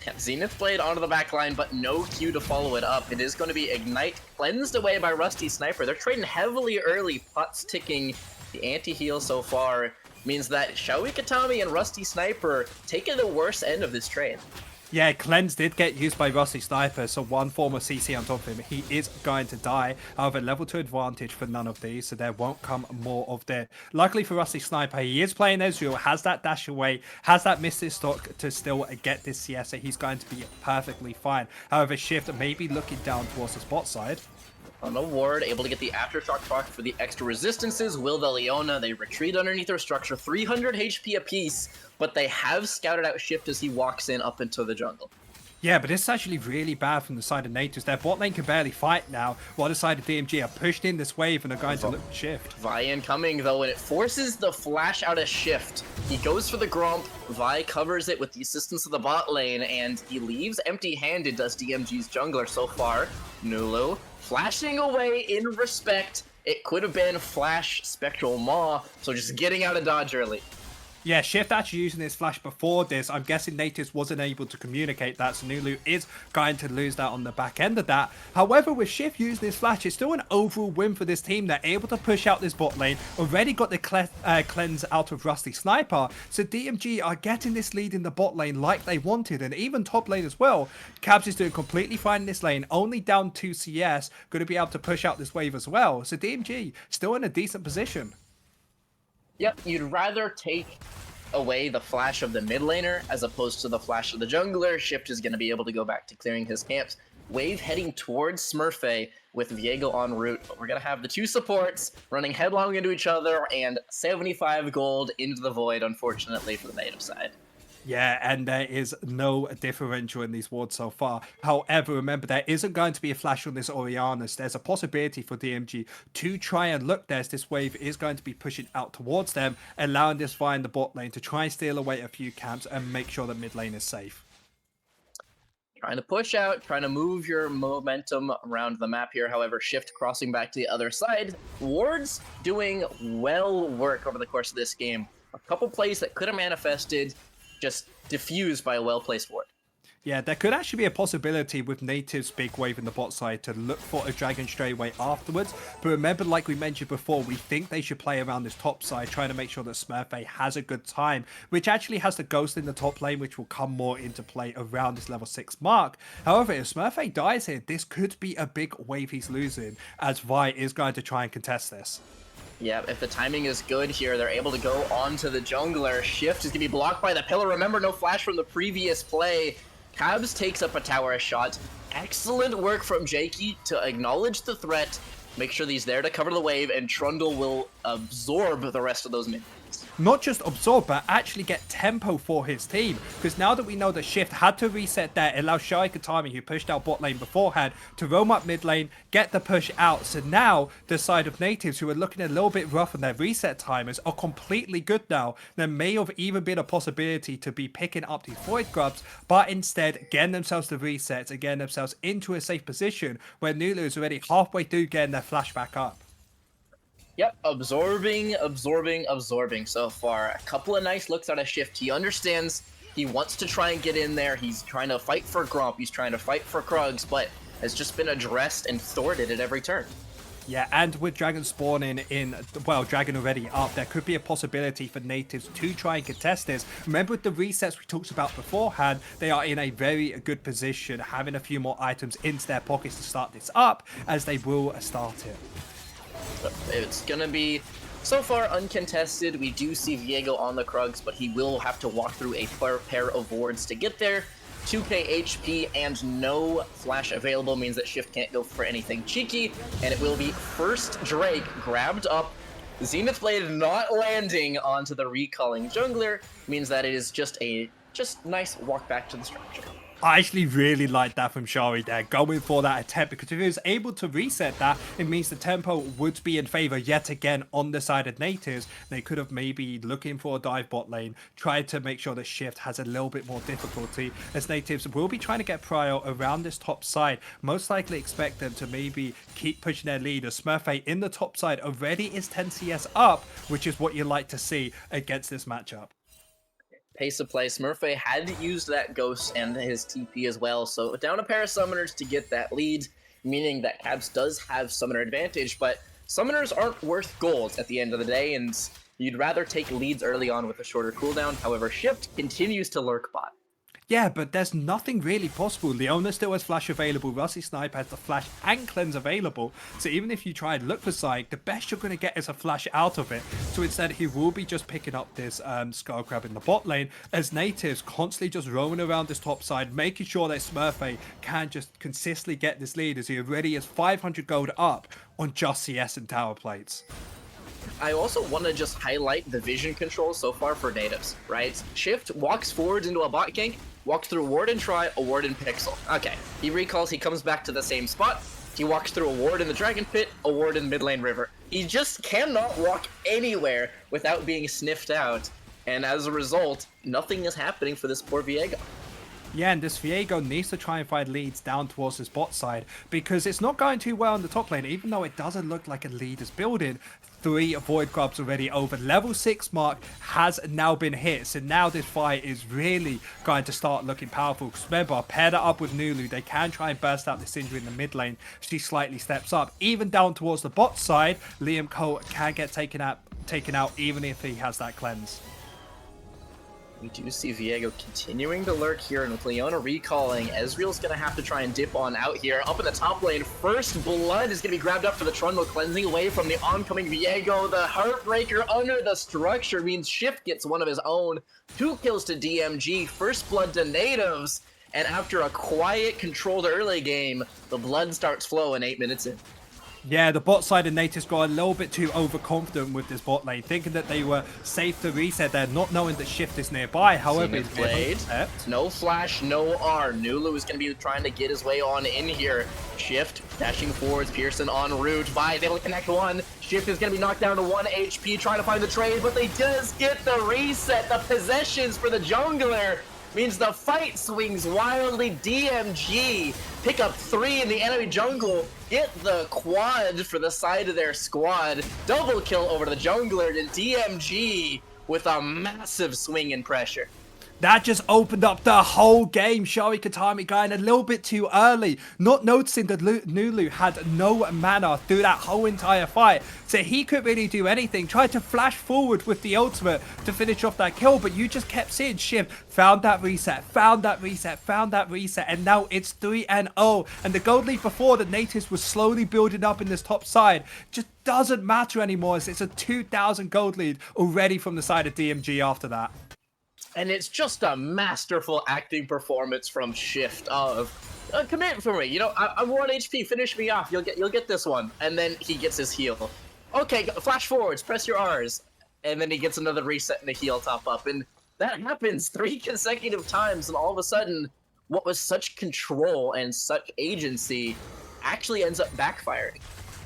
Yeah, Zenith Blade onto the back line, but no Q to follow it up. It is going to be Ignite, cleansed away by Rusty Sniper. They're trading heavily early, pots ticking. The anti-heal so far means that Xiao Ikitami and Rusty Sniper taking the worst end of this trade. Yeah, Cleanse did get used by Rusty Sniper, so one form of CC on top of him. He is going to die. However, level 2 advantage for none of these, so there won't come more of that. Luckily for Rusty Sniper, he is playing Ezreal, has that dash away, has that Mystic Stock to still get this CS, so he's going to be perfectly fine. However, Shift may be looking down towards the spot side. On the ward, able to get the Aftershock proc for the extra resistances. Will the Leona, they retreat underneath their structure, 300 HP apiece, but they have scouted out Shift as he walks in up into the jungle. Yeah, but it's actually really bad from the side of Nativz. Their bot lane can barely fight now, while the side of DMG are pushed in this wave and are going to look to shift. Vi incoming though, and it forces the flash out of Shift. He goes for the Gromp, Vi covers it with the assistance of the bot lane, and he leaves empty-handed, does DMG's jungler so far. Nulu flashing away in respect. It could have been Flash Spectral Maw, so just getting out of dodge early. Yeah, Shift actually using his flash before this. I'm guessing Nativz wasn't able to communicate that, so Nulu is going to lose that on the back end of that. However, with Shift using his flash, it's still an overall win for this team. They're able to push out this bot lane, already got the cleanse out of Rusty Sniper, so DMG are getting this lead in the bot lane like they wanted, and even top lane as well. Cabs is doing completely fine in this lane, only down 2 CS, going to be able to push out this wave as well. So DMG still in a decent position. Yep, you'd rather take away the flash of the mid laner as opposed to the flash of the jungler. Shift is going to be able to go back to clearing his camps. Wave heading towards Smurfy with Viego en route. But we're going to have the two supports running headlong into each other, and 75 gold into the void, unfortunately, for the native side. Yeah, and there is no differential in these wards so far. However, remember, there isn't going to be a flash on this Orianus. There's a possibility for DMG to try and look there, as this wave is going to be pushing out towards them, allowing this Vi in the bot lane to try and steal away a few camps and make sure that mid lane is safe. Trying to push out, trying to move your momentum around the map here. However, Shift crossing back to the other side. Wards doing well work over the course of this game. A couple plays that could have manifested, just diffused by a well-placed ward. Yeah, there could actually be a possibility with Nativ's big wave in the bot side to look for a dragon straight away afterwards. But remember, like we mentioned before, we think they should play around this top side, trying to make sure that Smurfy has a good time, which actually has the ghost in the top lane, which will come more into play around this level 6 mark. However, if Smurfy dies here, this could be a big wave he's losing, as Vi is going to try and contest this. Yeah, if the timing is good here, they're able to go onto the jungler. Shift is going to be blocked by the pillar. Remember, no flash from the previous play. Cabs takes up a tower shot. Excellent work from Jakey to acknowledge the threat, make sure that he's there to cover the wave, and Trundle will absorb the rest of those minions. Not just absorb, but actually get tempo for his team. Because now that we know that Shift had to reset there, it allows Shai Katami, who pushed out bot lane beforehand, to roam up mid lane, get the push out. So now the side of Nativz, who are looking a little bit rough on their reset timers, are completely good now. There may have even been a possibility to be picking up these Void Grubs, but instead getting themselves the resets and getting themselves into a safe position where Nulu is already halfway through getting their flash back up. Yep, absorbing so far. A couple of nice looks out of Shift. He understands he wants to try and get in there. He's trying to fight for Gromp. He's trying to fight for Krugs, but has just been addressed and thwarted at every turn. Yeah, and with Dragon spawning in, well, Dragon already up, there could be a possibility for Nativz to try and contest this. Remember, with the resets we talked about beforehand, they are in a very good position, having a few more items into their pockets to start this up, as they will start it. It's gonna be, so far, uncontested. We do see Viego on the Krugs, but he will have to walk through a pair of wards to get there. 2k HP and no flash available means that Shift can't go for anything cheeky, and it will be first Drake grabbed up. Zenith Blade not landing onto the recalling jungler means that it is just nice walk back to the structure. I actually really like that from Shari there, going for that attempt, because if he was able to reset that, it means the tempo would be in favor yet again on the side of Nativz. They could have maybe looking for a dive bot lane, tried to make sure that Shift has a little bit more difficulty, as Nativz will be trying to get prio around this top side. Most likely expect them to maybe keep pushing their lead, as Smurfy in the top side already is 10 CS up, which is what you like to see against this matchup. Pace of play. Smurfy had used that ghost and his TP as well, so down a pair of summoners to get that lead, meaning that Cabs does have summoner advantage, but summoners aren't worth gold at the end of the day, and you'd rather take leads early on with a shorter cooldown. However, Shift continues to lurk bot. Yeah, but there's nothing really possible. Leona still has flash available. Rusty Snipe has the flash and cleanse available. So even if you try and look for Psych, the best you're going to get is a flash out of it. So instead, he will be just picking up this Skull Crab in the bot lane, as Nativz constantly just roaming around this top side, making sure that Smurfy can just consistently get this lead, as he already has 500 gold up on just CS and tower plates. I also want to just highlight the vision control so far for Nativz, right? Shift walks forward into a bot gank, Walks through ward and try, a ward and pixel. Okay, he recalls, he comes back to the same spot. He walks through a ward in the Dragon Pit, a ward in mid lane river. He just cannot walk anywhere without being sniffed out. And as a result, nothing is happening for this poor Viego. Yeah, and this Viego needs to try and find leads down towards his bot side because it's not going too well in the top lane, even though it doesn't look like a lead is building. 3 Void Grubs already over. Level 6 mark has now been hit, so now this fight is really going to start looking powerful. Because remember, pair that up with Nulu, they can try and burst out this injury in the mid lane. She slightly steps up. Even down towards the bot side, Liam Cole can get taken out even if he has that cleanse. We do see Viego continuing to lurk here, and with Leona recalling, Ezreal's going to have to try and dip on out here. Up in the top lane, first blood is going to be grabbed up for the Trundle, cleansing away from the oncoming Viego. The Heartbreaker under the structure means Shift gets one of his own. 2 kills to DMG, first blood to Nativz, and after a quiet, controlled early game, the blood starts flowing 8 minutes in. Yeah, the bot side of Nativz got a little bit too overconfident with this bot lane, thinking that they were safe to reset there, not knowing that Shift is nearby. However, it's played. No flash, no R. Nulu is going to be trying to get his way on in here. Shift dashing forwards, Pearson en route. Vi is able to connect one. Shift is going to be knocked down to 1 HP, trying to find the trade, but they just get the reset. The possessions for the jungler means the fight swings wildly. DMG pick up 3 in the enemy jungle, get the quad for the side of their squad. Double kill over to the jungler, and DMG with a massive swing and pressure. That just opened up the whole game. Shari Katami going a little bit too early, not noticing that Nulu had no mana through that whole entire fight. So he couldn't really do anything. Tried to flash forward with the ultimate to finish off that kill, but you just kept seeing Shift found that reset, found that reset, found that reset, and now it's 3-0. And the gold lead before the Nativz was slowly building up in this top side just doesn't matter anymore, as it's a 2,000 gold lead already from the side of DMG after that. And it's just a masterful acting performance from Shift of commit for me. You know, I'm 1 HP. Finish me off. You'll get this one. And then he gets his heal. Okay, flash forwards. Press your R's. And then he gets another reset and a heal top up. And that happens 3 consecutive times. And all of a sudden, what was such control and such agency actually ends up backfiring.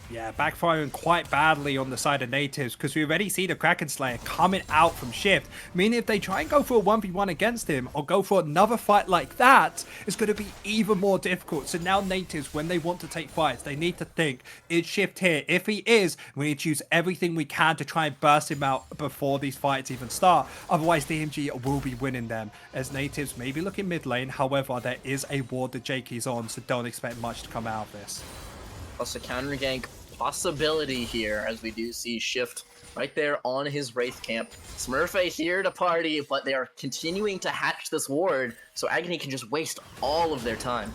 Yeah, backfiring quite badly on the side of Nativz, because we already see the Kraken Slayer coming out from Shift, meaning if they try and go for a 1v1 against him or go for another fight like that, it's going to be even more difficult. So now Nativz, when they want to take fights, they need to think, is Shift here? If he is, we need to use everything we can to try and burst him out before these fights even start. Otherwise, DMG will be winning them, as Nativz may be looking mid lane. However, there is a ward that Jakey's on, so don't expect much to come out of this. Plus a counter gank possibility here, as we do see Shift right there on his Wraith camp. Smurfette here to party, but they are continuing to hatch this ward, so Agony can just waste all of their time.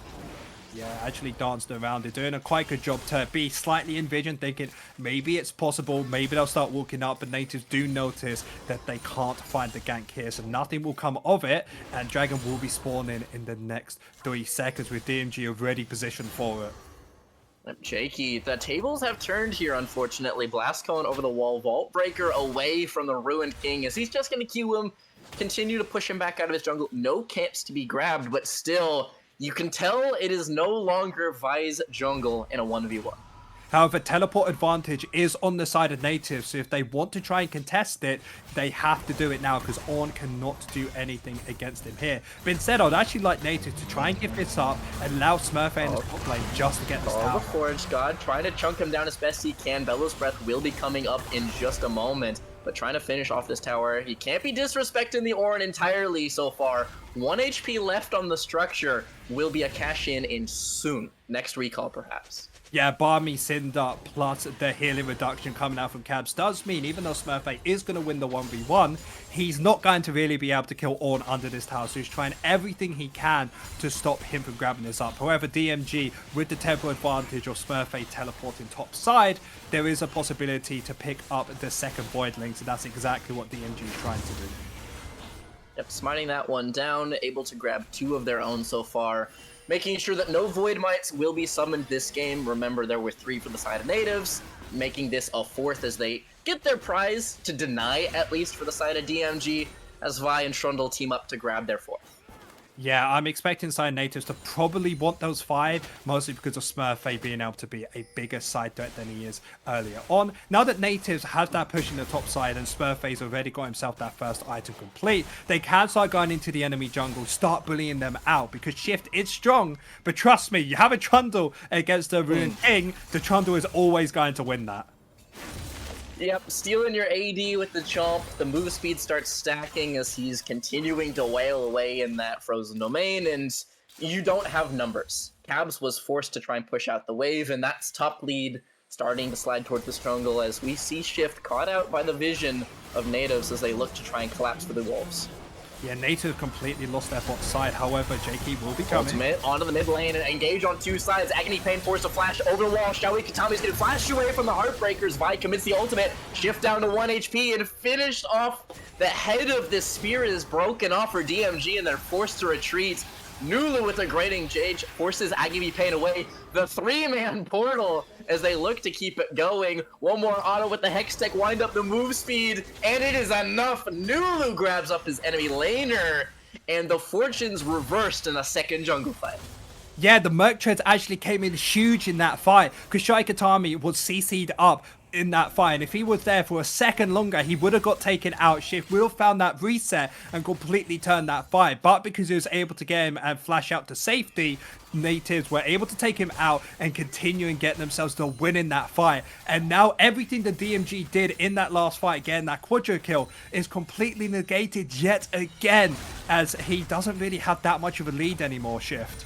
Yeah, actually danced around it, doing a quite good job to be slightly in vision, thinking maybe it's possible, maybe they'll start walking up, but Nativz do notice that they can't find the gank here, so nothing will come of it, and Dragon will be spawning in the next 3 seconds with DMG already positioned for it. Jakey, the tables have turned here, unfortunately. Blastcone over the wall, Vault Breaker away from the Ruined King, as he's just going to queue him, continue to push him back out of his jungle. No camps to be grabbed, but still, you can tell it is no longer Vi's jungle in a 1v1. However, teleport advantage is on the side of Nativz, so if they want to try and contest it, they have to do it now, because Ornn cannot do anything against him here. But instead, I'd actually like Nativz to try and give this up and allow Smurfette in the top lane just to get this tower. The Forge God trying to chunk him down as best he can. Bellows Breath will be coming up in just a moment, but trying to finish off this tower. He can't be disrespecting the Ornn entirely so far. 1 HP left on the structure. Will be a cash-in soon. Next recall, perhaps. Yeah, Barmy Cinder plus the healing reduction coming out from Cabs does mean, even though Smurfette is going to win the 1v1, he's not going to really be able to kill Ornn under this tower, so he's trying everything he can to stop him from grabbing this up. However, DMG, with the tempo advantage of Smurfette teleporting top side, there is a possibility to pick up the second Void Link, so that's exactly what DMG is trying to do. Yep, smiting that one down, able to grab 2 of their own so far. Making sure that no Void Mites will be summoned this game. Remember, there were 3 for the side of Nativz, making this a 4th as they get their prize to deny, at least for the side of DMG, as Vi and Trundle team up to grab their 4th. Yeah, I'm expecting side Nativz to probably want those 5, mostly because of Smurfy being able to be a bigger side threat than he is earlier on. Now that Nativz has that push in the top side and Smurfy's already got himself that first item complete, they can start going into the enemy jungle, start bullying them out, because Shift is strong, but trust me, you have a Trundle against the Ruined King, the Trundle is always going to win that. Yep, stealing your AD with the Chomp, the move speed starts stacking as he's continuing to wail away in that frozen domain, and you don't have numbers. Cabs was forced to try and push out the wave, and that's top lead starting to slide towards the jungle as we see Shift caught out by the vision of Nativz as they look to try and collapse for the Wolves. Yeah, Nativz completely lost their bot side. However, JK will be coming. Ultimate onto the mid lane and engage on 2 sides. Agony Pain forced a flash over the wall. Showy Katami's getting flashed away from the Heartbreakers. Vi commits the ultimate. Shift down to 1 HP and finished off. The head of this spear is broken off for DMG and they're forced to retreat. Nulu with a great engage forces Agony Pain away. The 3-man portal as they look to keep it going. One more auto with the Hex Tech, wind up the move speed, and it is enough. Nulu grabs up his enemy laner, and the fortunes reversed in a second jungle fight. Yeah, the Merc Treads actually came in huge in that fight because Shai Katami was CC'd up in that fight, and if he was there for a second longer, he would have got taken out. Shift will have found that reset and completely turned that fight, but because he was able to get him and flash out to safety, Nativz were able to take him out and continue and get themselves to win in that fight. And now everything the DMG did in that last fight, again, that quadra kill, is completely negated yet again, as he doesn't really have that much of a lead anymore, Shift.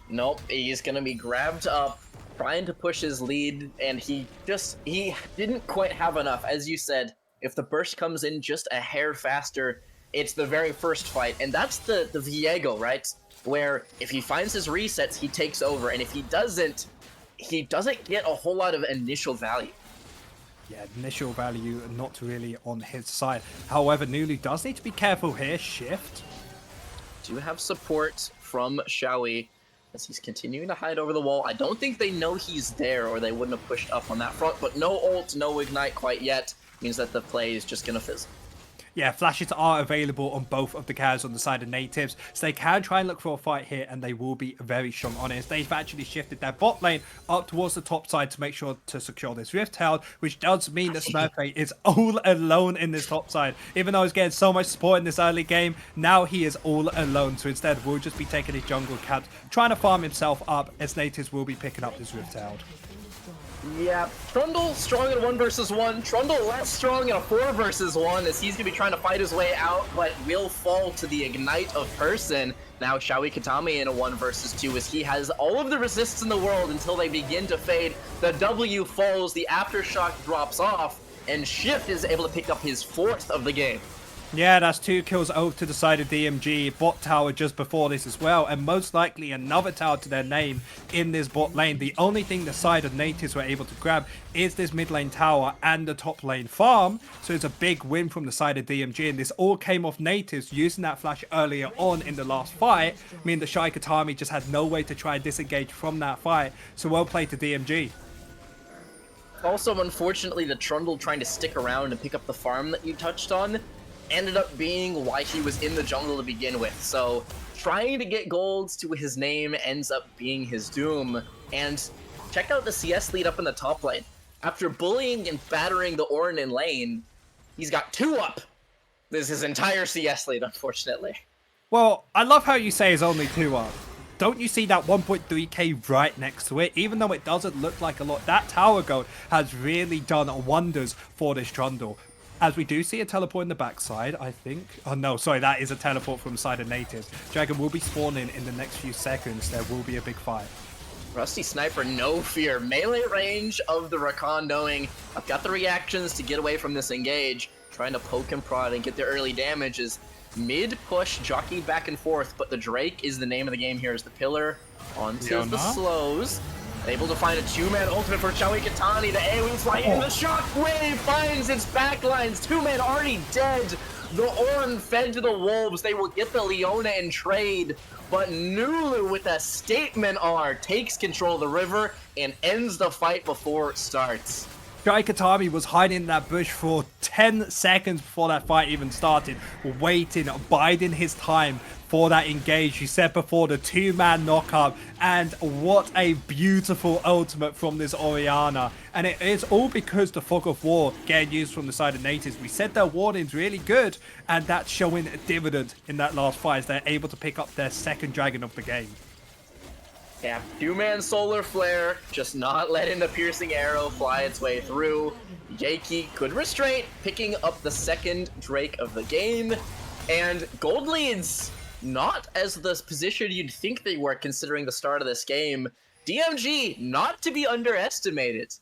Nope, he's gonna be grabbed up, trying to push his lead, and he didn't quite have enough. As you said, if the burst comes in just a hair faster, it's the very first fight, and that's the Viego, right? Where if he finds his resets, he takes over, and if he doesn't get a whole lot of initial value. Yeah, initial value not really on his side. However, Nulu does need to be careful here. Shift Do have support from Showy as he's continuing to hide over the wall. I don't think they know he's there, or they wouldn't have pushed up on that front, but no ult, no ignite quite yet, means that the play is just gonna fizzle. Yeah, flashes are available on both of the carries on the side of Nativz, so they can try and look for a fight here, and they will be very strong on it. They've actually shifted their bot lane up towards the top side to make sure to secure this Rift Herald, which does mean that Smurfy is all alone in this top side. Even though he's getting so much support in this early game, now he is all alone, so instead we'll just be taking his jungle camp, trying to farm himself up, as Nativz will be picking up this Rift Herald. Yeah, Trundle strong in a 1 versus 1. Trundle less strong in a 4 versus 1 as he's going to be trying to fight his way out, but will fall to the Ignite of Person. Now Showy Katami in a 1 versus 2 as he has all of the resists in the world until they begin to fade. The W falls, the Aftershock drops off, and Shift is able to pick up his 4th of the game. Yeah, that's 2 kills over to the side of DMG. Bot tower just before this as well, and most likely another tower to their name in this bot lane. The only thing the side of Nativz were able to grab is this mid lane tower and the top lane farm, so it's a big win from the side of DMG, and this all came off Nativz using that flash earlier on in the last fight, meaning the Shai Katami just had no way to try and disengage from that fight, so well played to DMG. Also, unfortunately, the Trundle trying to stick around and pick up the farm that you touched on ended up being why he was in the jungle to begin with. So trying to get golds to his name ends up being his doom. And check out the CS lead up in the top lane. After bullying and battering the Ornn in lane, he's got 2 up. This is his entire CS lead, unfortunately. Well, I love how you say it's only 2 up. Don't you see that 1.3k right next to it? Even though it doesn't look like a lot, that tower gold has really done wonders for this Trundle. As we do see a teleport in the backside, I think. Oh no, sorry, that is a teleport from the side of Nativz. Dragon will be spawning in the next few seconds. There will be a big fight. Rusty Sniper, no fear. Melee range of the Rakan, knowing I've got the reactions to get away from this engage. Trying to poke and prod and get the early damages. Mid push, jockeyed back and forth, but the Drake is the name of the game here as the pillar onto the slows. Able to find a 2-man ultimate for Showy Katani. The AoE fly in. The shockwave finds its backlines. 2-man already dead. The Ornn fed to the Wolves. They will get the Leona in trade. But Nulu with a statement R takes control of the river and ends the fight before it starts. Shai Katami was hiding in that bush for 10 seconds before that fight even started, waiting, biding his time for that engage. You said before, the 2-man knockup, and what a beautiful ultimate from this Orianna. And it is all because the Fog of War getting used from the side of Nativz. We said their warning's really good, and that's showing a dividend in that last fight as they're able to pick up their second dragon of the game. Yeah, 2-man solar flare, just not letting the piercing arrow fly its way through. Yakey could restrain, picking up the second Drake of the game, and gold leads not as the position you'd think they were considering the start of this game. DMG not to be underestimated.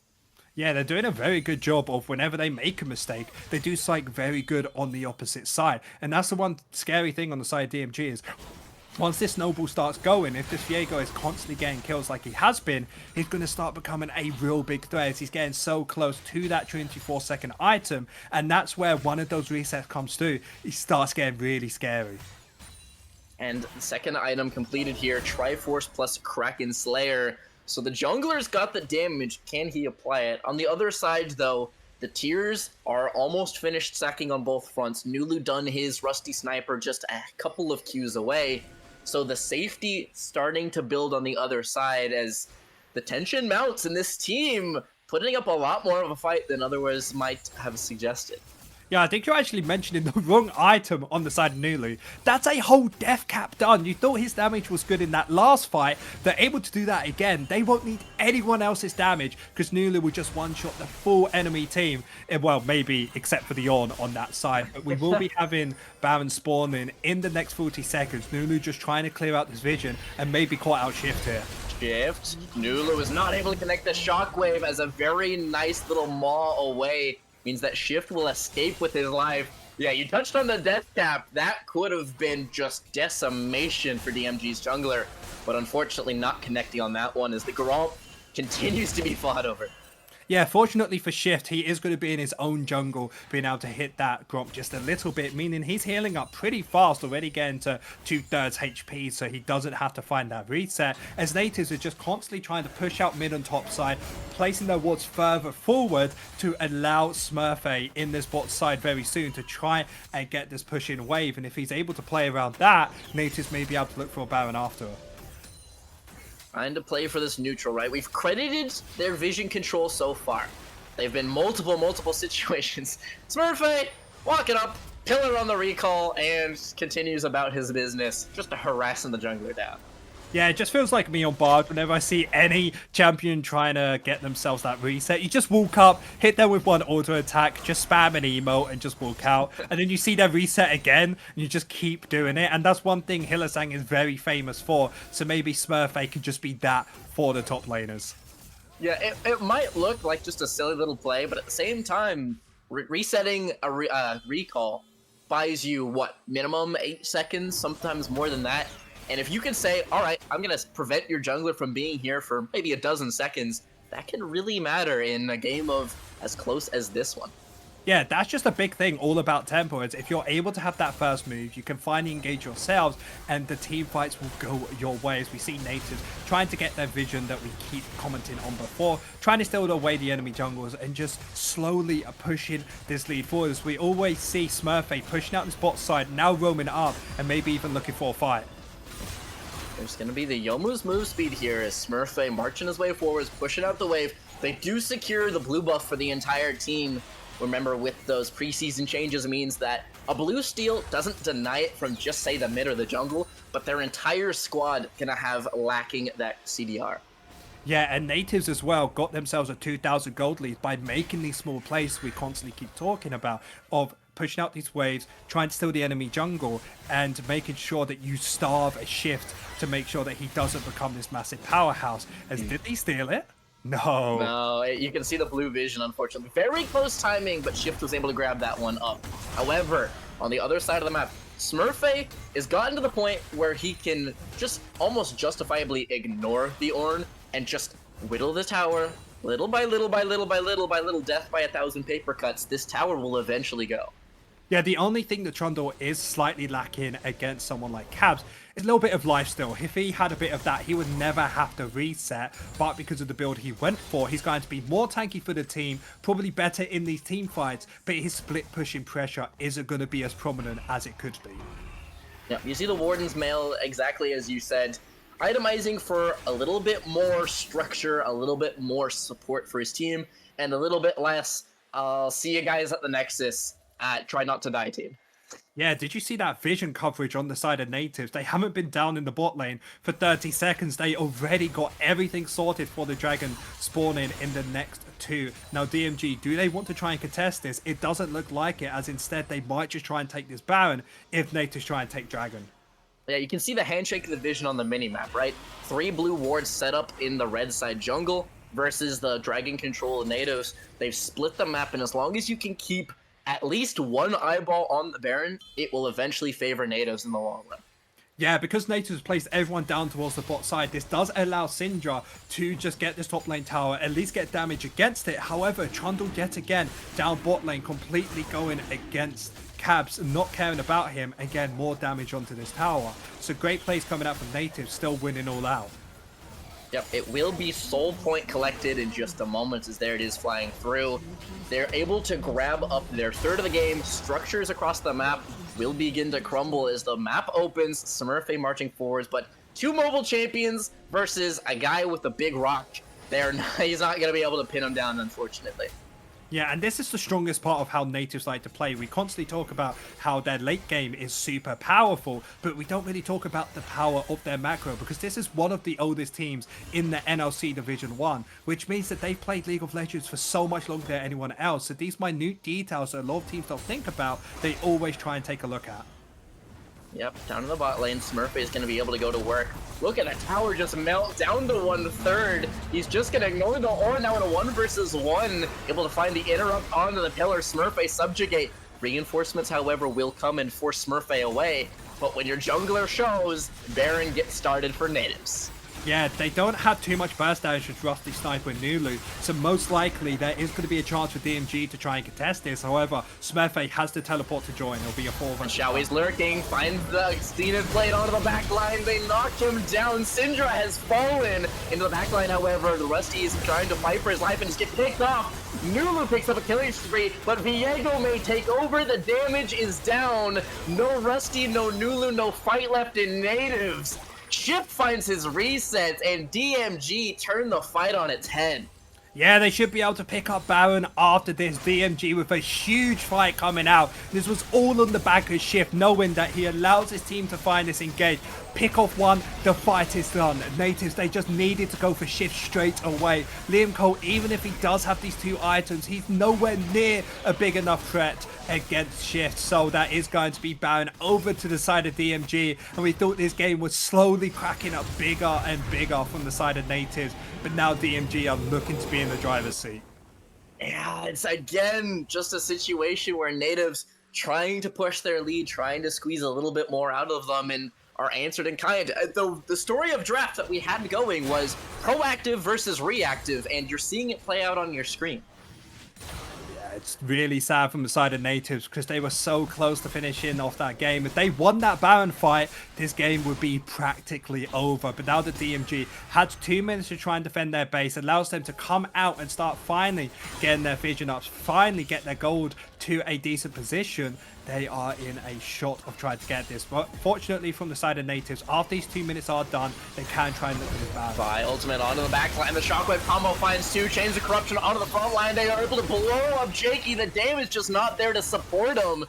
Yeah, they're doing a very good job of whenever they make a mistake, they do psych very good on the opposite side. And that's the one scary thing on the side of DMG is once this snowball starts going, if this Viego is constantly getting kills like he has been, he's going to start becoming a real big threat as he's getting so close to that 24-second item. And that's where one of those resets comes through. He starts getting really scary. And the second item completed here, Triforce plus Kraken Slayer. So the jungler's got the damage. Can he apply it? On the other side, though, the tiers are almost finished sacking on both fronts. Nulu done his Rusty Sniper just a couple of Qs away. So the safety starting to build on the other side as the tension mounts in this team, putting up a lot more of a fight than otherwise might have suggested. Yeah, I think you're actually mentioning the wrong item on the side of Nulu. That's a whole death cap done. You thought his damage was good in that last fight. They're able to do that again. They won't need anyone else's damage because Nulu will just one-shot the full enemy team. Well, maybe except for the Ornn on that side. But we will be having Baron spawning in the next 40 seconds. Nulu just trying to clear out this vision and maybe caught out Shift here. Shift. Nulu is not able to connect the shockwave as a very nice little maw away. Means that Shift will escape with his life. Yeah, you touched on the death cap. That could have been just decimation for DMG's jungler, but unfortunately not connecting on that one as the Gromp continues to be fought over. Yeah, fortunately for Shift, he is going to be in his own jungle, being able to hit that Gromp just a little bit, meaning he's healing up pretty fast, already getting to 2/3 HP, so he doesn't have to find that reset, as Nativz are just constantly trying to push out mid and top side, placing their wards further forward to allow Smurfy in this bot side very soon to try and get this push-in wave, and if he's able to play around that, Nativz may be able to look for a Baron after. Trying to play for this neutral, right? We've credited their vision control so far. They've been multiple situations. Smurfy, walking up, pillar on the recall, and continues about his business, just harassing the jungler down. Yeah, it just feels like me on Bard whenever I see any champion trying to get themselves that reset. You just walk up, hit them with one auto attack, just spam an emote and just walk out. And then you see their reset again, and you just keep doing it. And that's one thing Hylissang is very famous for. So maybe Smurfy could just be that for the top laners. Yeah, it might look like just a silly little play, but at the same time, resetting a recall buys you, what, minimum 8 seconds, sometimes more than that. And if you can say, all right, I'm going to prevent your jungler from being here for maybe a dozen seconds, that can really matter in a game of as close as this one. Yeah, that's just a big thing all about tempo, is if you're able to have that first move, you can finally engage yourselves, and the team fights will go your way, as we see Nativz trying to get their vision that we keep commenting on before, trying to steal away the enemy jungles and just slowly pushing this lead forward, as we always see Smurfy pushing out this bot side, now roaming up, and maybe even looking for a fight. There's going to be the Youmuu's move speed here as Smurfy marching his way forwards, pushing out the wave. They do secure the blue buff for the entire team. Remember, with those preseason changes, it means that a blue steal doesn't deny it from just, say, the mid or the jungle, but their entire squad going to have lacking that CDR. Yeah, and Nativz as well got themselves a 2,000 gold lead by making these small plays we constantly keep talking about, of pushing out these waves, trying to steal the enemy jungle, and making sure that you starve a Shift to make sure that he doesn't become this massive powerhouse. As did he steal it? No. No, you can see the blue vision, unfortunately. Very close timing, but Shift was able to grab that one up. However, on the other side of the map, Smurfy has gotten to the point where he can just almost justifiably ignore the Ornn and just whittle the tower. Little by little by little by little by little, death by 1,000 paper cuts. This tower will eventually go. Yeah, the only thing that Trundle is slightly lacking against someone like Cabs is a little bit of lifesteal. If he had a bit of that, he would never have to reset, but because of the build he went for, he's going to be more tanky for the team, probably better in these team fights, but his split pushing pressure isn't going to be as prominent as it could be. Yeah, you see the Warden's mail exactly as you said, itemizing for a little bit more structure, a little bit more support for his team, and a little bit less, I'll see you guys at the Nexus at Try Not to Die team. Yeah, did you see that vision coverage on the side of Nativz? They haven't been down in the bot lane for 30 seconds. They already got everything sorted for the Dragon spawning in the next 2. Now, DMG, do they want to try and contest this? It doesn't look like it, as instead they might just try and take this Baron if Nativz try and take Dragon. Yeah, you can see the handshake of the vision on the minimap, right? 3 blue wards set up in the red side jungle versus the Dragon control of Nativz. They've split the map, and as long as you can keep at least one eyeball on the Baron, it will eventually favor Nativz in the long run. Yeah, because Nativz placed everyone down towards the bot side, this does allow Syndra to just get this top lane tower, at least get damage against it. However, Trundle yet again down bot lane, completely going against Cabs, not caring about him. Again, more damage onto this tower. So great plays coming out from Nativz, still winning all out. Yep, it will be soul point collected in just a moment, as there it is flying through. They're able to grab up their third of the game. Structures across the map will begin to crumble as the map opens. Smurfy marching forwards, but 2 mobile champions versus a guy with a big rock. He's not going to be able to pin him down, unfortunately. Yeah, and this is the strongest part of how Nativz like to play. We constantly talk about how their late game is super powerful, but we don't really talk about the power of their macro, because this is one of the oldest teams in the NLC Division 1, which means that they've played League of Legends for so much longer than anyone else. So these minute details that a lot of teams don't think about, they always try and take a look at. Yep, down to the bot lane. Smurfy is going to be able to go to work. Look at the tower just melt down to 1/3. He's just going to ignore the aura now in a 1 versus 1. Able to find the interrupt onto the pillar. Smurfy subjugate. Reinforcements, however, will come and force Smurfy away. But when your jungler shows, Baron gets started for Nativz. Yeah, they don't have too much burst damage with Rusty Sniper and Nulu, so most likely there is going to be a chance for DMG to try and contest this. However, Smurfy has to teleport to join. It'll be a 4 versus 1. Xiaoi's lurking, finds the Zenith blade onto the back line. They knock him down. Syndra has fallen into the back line, however. The Rusty is trying to fight for his life and just get picked off. Nulu picks up a killing spree, but Viego may take over. The damage is down. No Rusty, no Nulu, no fight left in Nativz. Chip finds his reset, and DMG turn the fight on its head. Yeah, they should be able to pick up Baron after this. DMG with a huge fight coming out. This was all on the back of Shift, knowing that he allows his team to find this engage. Pick off one, the fight is done. Nativz, they just needed to go for Shift straight away. Liam Cole, even if he does have these 2 items, he's nowhere near a big enough threat against Shift. So that is going to be Baron over to the side of DMG. And we thought this game was slowly cracking up bigger and bigger from the side of Nativz. But now DMG are looking to be in the driver's seat. Yeah, it's again just a situation where Nativz trying to push their lead, trying to squeeze a little bit more out of them, and are answered in kind. The story of draft that we had going was proactive versus reactive, and you're seeing it play out on your screen. It's really sad from the side of Nativz, because they were so close to finishing off that game. If they won that Baron fight, this game would be practically over. But now that DMG had 2 minutes to try and defend their base, allows them to come out and start finally getting their vision ups, finally get their gold to a decent position. They are in a shot of trying to get this. But fortunately from the side of Nativz, after these 2 minutes are done, they can try and look at this Baron. By ultimate onto the back line, the shockwave combo finds 2, chains of corruption onto the front line. They are able to blow up Jakey. The damage just not there to support him.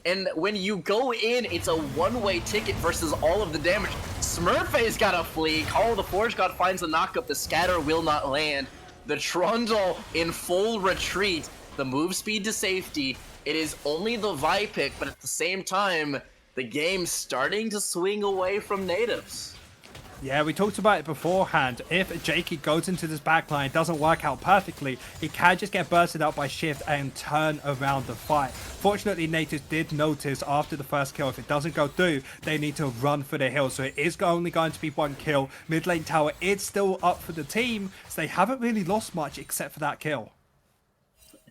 And when you go in, it's a one-way ticket versus all of the damage. Smurfy's got to flee. Call of the Forge God finds the knockup. The scatter will not land. The Trundle in full retreat. The move speed to safety. It is only the Vi pick, but at the same time, the game's starting to swing away from Nativz. Yeah, we talked about it beforehand. If Jakey goes into this backline, doesn't work out perfectly, he can just get bursted out by Shift and turn around the fight. Fortunately, Nativz did notice after the first kill, if it doesn't go through, they need to run for the hill. So it is only going to be 1 kill. Mid lane tower is still up for the team, so they haven't really lost much except for that kill.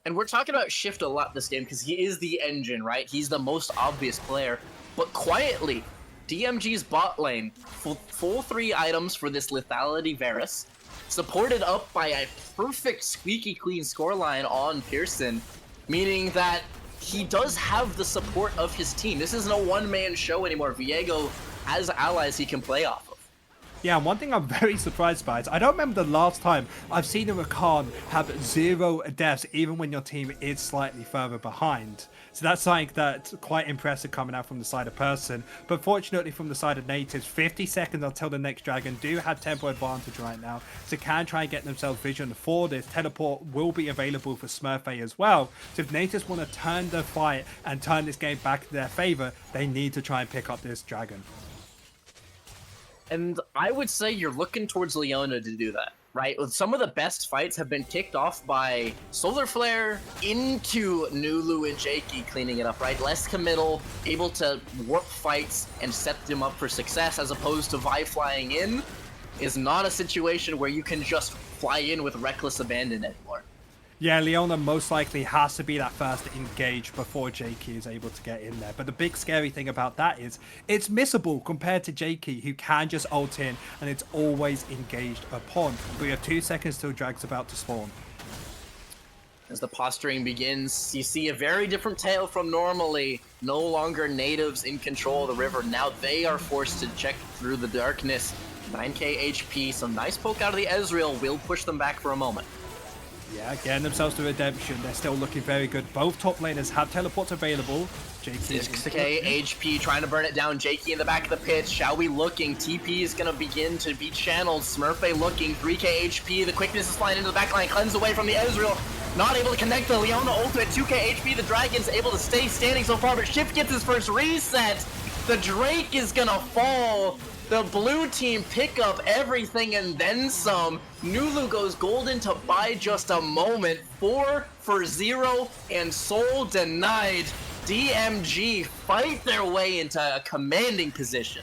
And we're talking about Shift a lot this game because he is the engine, right? He's the most obvious player. But quietly, DMG's bot lane, full 3 items for this Lethality Varus, supported up by a perfect squeaky clean scoreline on Pearson, meaning that he does have the support of his team. This isn't a one-man show anymore. Viego has allies he can play off of. Yeah, and one thing I'm very surprised by is I don't remember the last time I've seen a Rakan have 0 deaths, even when your team is slightly further behind. So that's something that's quite impressive coming out from the side of Person. But fortunately from the side of Nativz, 50 seconds until the next Dragon do have tempo advantage right now. So can try and get themselves vision for this. Teleport will be available for Smurfy as well. So if Nativz want to turn the fight and turn this game back in their favor, they need to try and pick up this Dragon. And I would say you're looking towards Leona to do that, right? Some of the best fights have been kicked off by Solar Flare into Nulu and Jakey cleaning it up, right? Less committal, able to warp fights and set them up for success, as opposed to Vi flying in is not a situation where you can just fly in with reckless abandon anymore. Yeah, Leona most likely has to be that first to engage before Jakey is able to get in there. But the big scary thing about that is it's missable compared to Jakey, who can just ult in and it's always engaged upon. We have 2 seconds till Drag's about to spawn. As the posturing begins, you see a very different tale from normally. No longer Nativz in control of the river. Now they are forced to check through the darkness. 9k HP, some nice poke out of the Ezreal will push them back for a moment. Yeah, getting themselves to redemption. They're still looking very good. Both top laners have teleports available. Jakey 6k HP trying to burn it down. Jakey in the back of the pit. Shall we looking? TP is going to begin to be channeled. Smurfy looking. 3k HP. The quickness is flying into the backline. Cleanse away from the Ezreal. Not able to connect the Leona ult at 2k HP. The Dragon's able to stay standing so far, but Shift gets his first reset. The Drake is going to fall. The blue team pick up everything and then some. Nulu goes golden to buy just a moment. 4 for 0 and Soul denied. DMG fight their way into a commanding position.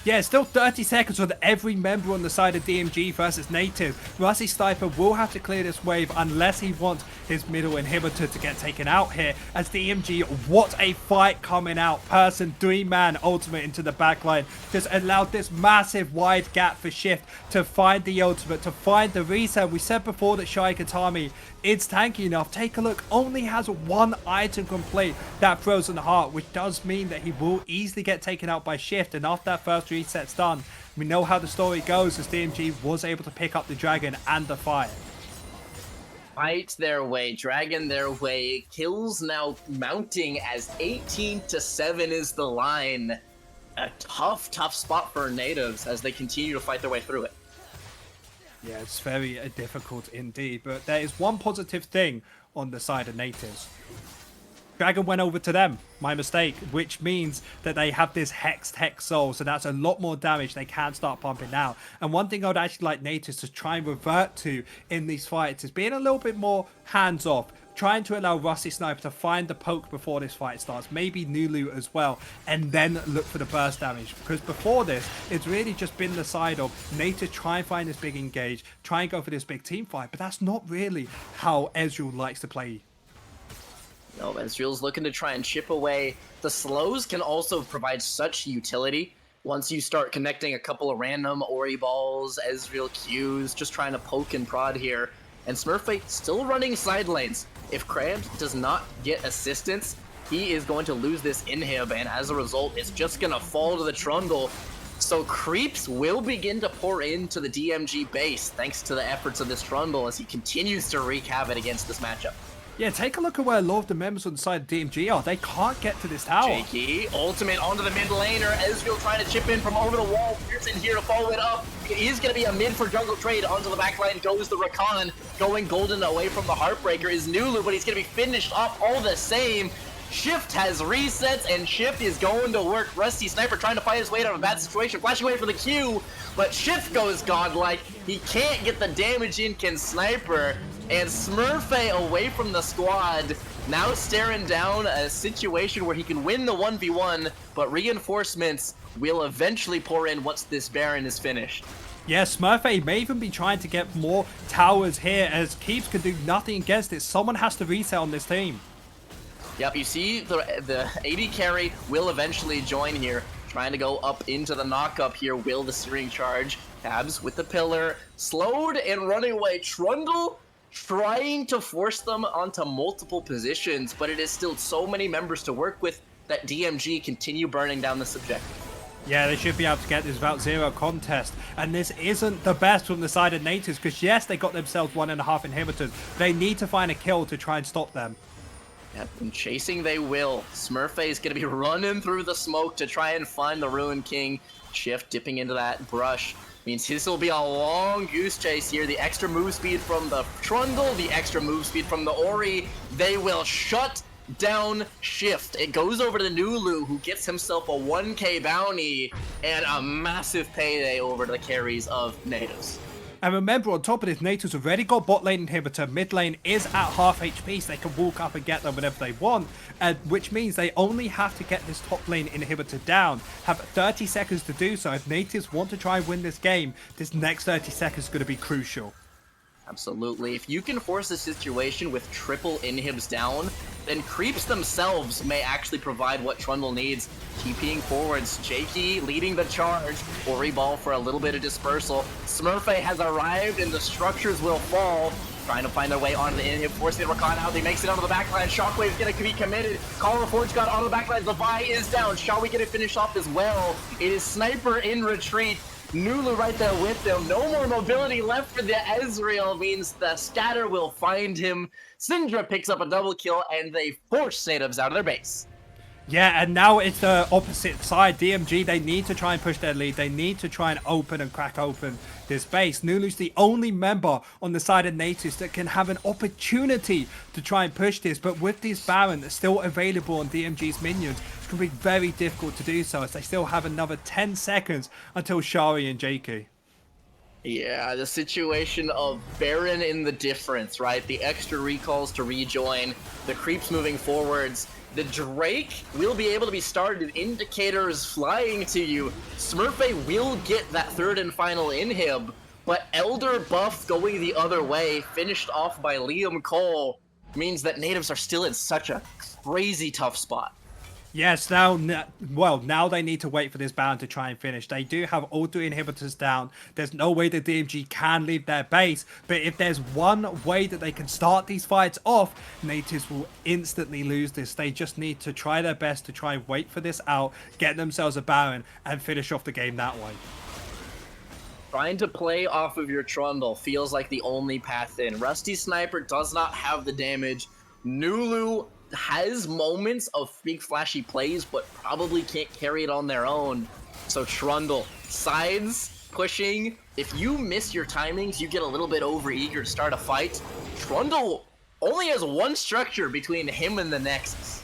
Yeah, still 30 seconds with every member on the side of DMG versus Nativz. Rusty Sniper will have to clear this wave unless he wants his middle inhibitor to get taken out here. As DMG, what a fight coming out. Person, 3-man ultimate into the backline. Just allowed this massive wide gap for Shift to find the ultimate, to find the reset. We said before that Shai Katami is tanky enough. Take a look, only has 1 item complete, that Frozen Heart, which does mean that he will easily get taken out by Shift. And after that first reset's done, we know how the story goes, as DMG was able to pick up the Dragon and the fight. Fight their way, Dragon their way. Kills now mounting as 18-7 is the line. A tough spot for Nativz as they continue to fight their way through it. Yeah, it's very difficult indeed, but there is one positive thing on the side of Nativz. Dragon went over to them, my mistake, which means that they have this Hex Soul, so that's a lot more damage they can start pumping now. And one thing I would actually like Nativz to try and revert to in these fights is being a little bit more hands-off, trying to allow Rusty Sniper to find the poke before this fight starts, maybe Nulu as well, and then look for the burst damage. Because before this, it's really just been the side of Nativz try and find this big engage, try and go for this big team fight, but that's not really how Ezreal likes to play. No, Ezreal's looking to try and chip away. The slows can also provide such utility. Once you start connecting a couple of random Ori balls, Ezreal Qs, just trying to poke and prod here. And Smurfy still running side lanes. If Krabs does not get assistance, he is going to lose this inhib, and as a result, it's just going to fall to the Trundle. So creeps will begin to pour into the DMG base, thanks to the efforts of this Trundle as he continues to wreak havoc against this matchup. Yeah, take a look at where a lot of the members on the side of DMG are. They can't get to this tower. Jakey, ultimate onto the mid laner. Ezreal trying to chip in from over the wall. Pearson here to follow it up. It is going to be a mid for jungle trade. Onto the back line goes the Rakan. Going golden away from the Heartbreaker is Nulu, but he's going to be finished off all the same. Shift has resets, and Shift is going to work. Rusty Sniper trying to fight his way out of a bad situation. Flashing away for the Q, but Shift goes godlike. He can't get the damage in, can Sniper. And Smurfy away from the squad, now staring down a situation where he can win the 1v1, but reinforcements will eventually pour in once this Baron is finished. Yeah, Smurfy may even be trying to get more towers here, as Keeps can do nothing against it. Someone has to reset on this team. Yep, you see the AD carry will eventually join here, trying to go up into the knock-up here. Will the Searing Charge. Tabs with the pillar, slowed and running away. Trundle trying to force them onto multiple positions, but it is still so many members to work with that DMG continue burning down this objective. Yeah, they should be able to get this without zero contest. And this isn't the best from the side of Nativz, because yes, they got themselves 1.5 inhibitors. They need to find a kill to try and stop them. Yep, and chasing they will. Smurfy is going to be running through the smoke to try and find the Ruined King. Shift dipping into that brush means this will be a long goose chase here. The extra move speed from the Trundle, the extra move speed from the Ori. They will shut down Shift. It goes over to the Nulu, who gets himself a 1k bounty and a massive payday over to the carries of Nativz. And remember, on top of this, Nativz already got bot lane inhibitor. Mid lane is at half HP, so they can walk up and get them whenever they want. Which means they only have to get this top lane inhibitor down. Have 30 seconds to do so. If Nativz want to try and win this game, this next 30 seconds is going to be crucial. Absolutely. If you can force a situation with triple inhibs down, then creeps themselves may actually provide what Trundle needs. TPing forwards, Jakey leading the charge. Ori ball for a little bit of dispersal. Smurfy has arrived and the structures will fall. Trying to find their way onto the inhib, forcing the Rakan out. He makes it onto the backline. Shockwave's gonna be committed. Call of Forge got onto the backline. Levi is down. Shall we get it finished off as well? It is Sniper in retreat. Nulu right there with him. No more mobility left for the Ezreal, means the scatter will find him. Syndra picks up a double kill, and they force Nativz out of their base. Yeah, and now it's the opposite side. DMG, they need to try and push their lead. They need to try and open and crack open this base. Nulu's the only member on the side of Nativz that can have an opportunity to try and push this. But with this Baron that's still available on DMG's minions, it's going to be very difficult to do so, as they still have another 10 seconds until Shari and JK. Yeah, the situation of Baron in the difference, right? The extra recalls to rejoin, the creeps moving forwards. The Drake will be able to be started, indicators flying to you. Smurfy will get that third and final inhib, but Elder buff going the other way, finished off by Liam Cole, means that Nativz are still in such a crazy tough spot. Yes, now they need to wait for this Baron to try and finish. They do have all 3 inhibitors down. There's no way that DMG can leave their base. But if there's one way that they can start these fights off, Nativz will instantly lose this. They just need to try their best to try and wait for this out, get themselves a Baron, and finish off the game that way. Trying to play off of your Trundle feels like the only path in. Rusty Sniper does not have the damage. Nulu has moments of big flashy plays, but probably can't carry it on their own. So Trundle, sides, pushing. If you miss your timings, you get a little bit over-eager to start a fight. Trundle only has one structure between him and the Nexus.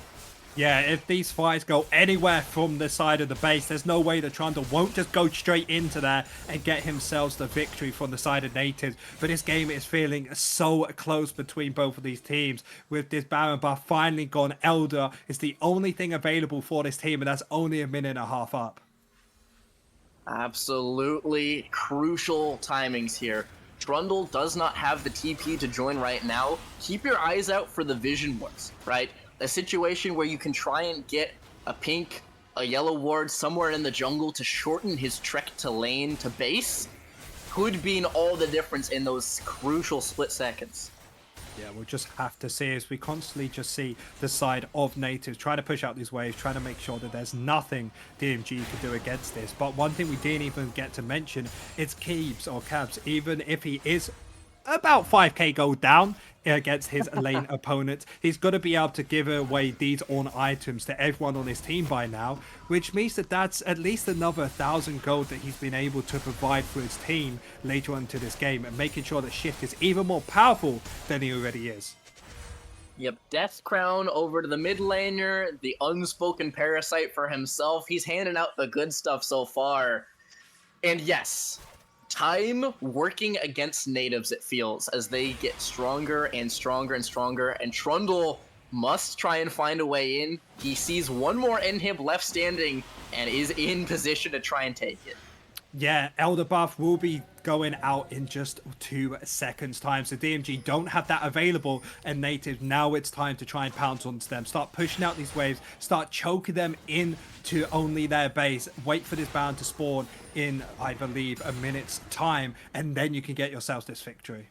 Yeah, if these fights go anywhere from the side of the base, there's no way that Trundle won't just go straight into there and get himself the victory from the side of Nativz. But this game is feeling so close between both of these teams. With this Baron buff finally gone, Elder is the only thing available for this team, and that's only 1.5 minutes up. Absolutely crucial timings here. Trundle does not have the TP to join right now. Keep your eyes out for the Vision Wards, right? A situation where you can try and get a pink, a yellow ward somewhere in the jungle to shorten his trek to lane to base could mean all the difference in those crucial split seconds. Yeah, we'll just have to see, as we constantly just see the side of Nativz trying to push out these waves, trying to make sure that there's nothing DMG can do against this. But one thing we didn't even get to mention is Keebs or Cabs. Even if he is about 5k gold down against his lane opponent, he's got to be able to give away these on items to everyone on his team by now, which means that that's at least another 1,000 gold that he's been able to provide for his team later on into this game, and making sure that Shift is even more powerful than he already is. Yep, Death Crown over to the mid laner, the unspoken parasite for himself. He's handing out the good stuff so far. And yes, time working against Nativz, it feels, as they get stronger and stronger and stronger, and Trundle must try and find a way in. He sees one more inhib left standing and is in position to try and take it. Yeah, Elder buff will be going out in just 2 seconds time, so DMG don't have that available, and Nativz, now it's time to try and pounce onto them, start pushing out these waves, start choking them into only their base, wait for this Baron to spawn in, I believe, 1 minute's time, and then you can get yourselves this victory.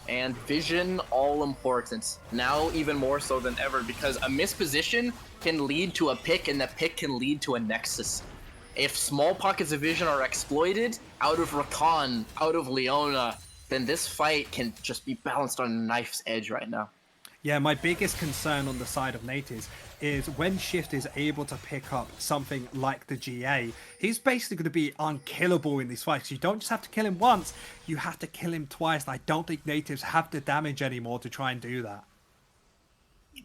And vision, all important. Now even more so than ever, because a misposition can lead to a pick, and that pick can lead to a nexus. If small pockets of vision are exploited out of Rakan, out of Leona, then this fight can just be balanced on a knife's edge right now. Yeah, my biggest concern on the side of Nativz is when Shift is able to pick up something like the GA, he's basically going to be unkillable in these fights. You don't just have to kill him once, you have to kill him twice. And I don't think Nativz have the damage anymore to try and do that.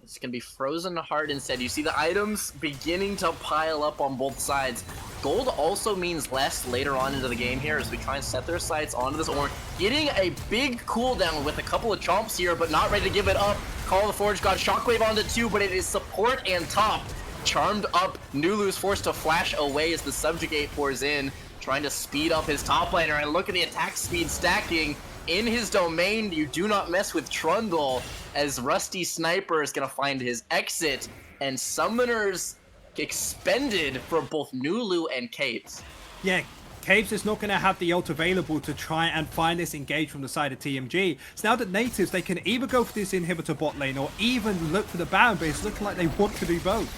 It's going to be frozen hard instead. You see the items beginning to pile up on both sides. Gold also means less later on into the game here as we try and set their sights onto this Ornn. Getting a big cooldown with a couple of chomps here, but not ready to give it up. Call of the Forge got Shockwave onto 2, but it is support and top. Charmed up, Nulu's forced to flash away as the Subjugate pours in, trying to speed up his top laner, and look at the attack speed stacking. In his domain, you do not mess with Trundle, as Rusty Sniper is going to find his exit, and Summoners expended for both Nulu and Capes. Yeah, Capes is not going to have the ult available to try and find this engage from the side of TMG. So now that Nativz, they can either go for this inhibitor bot lane or even look for the Baron, but it's looking like they want to do both.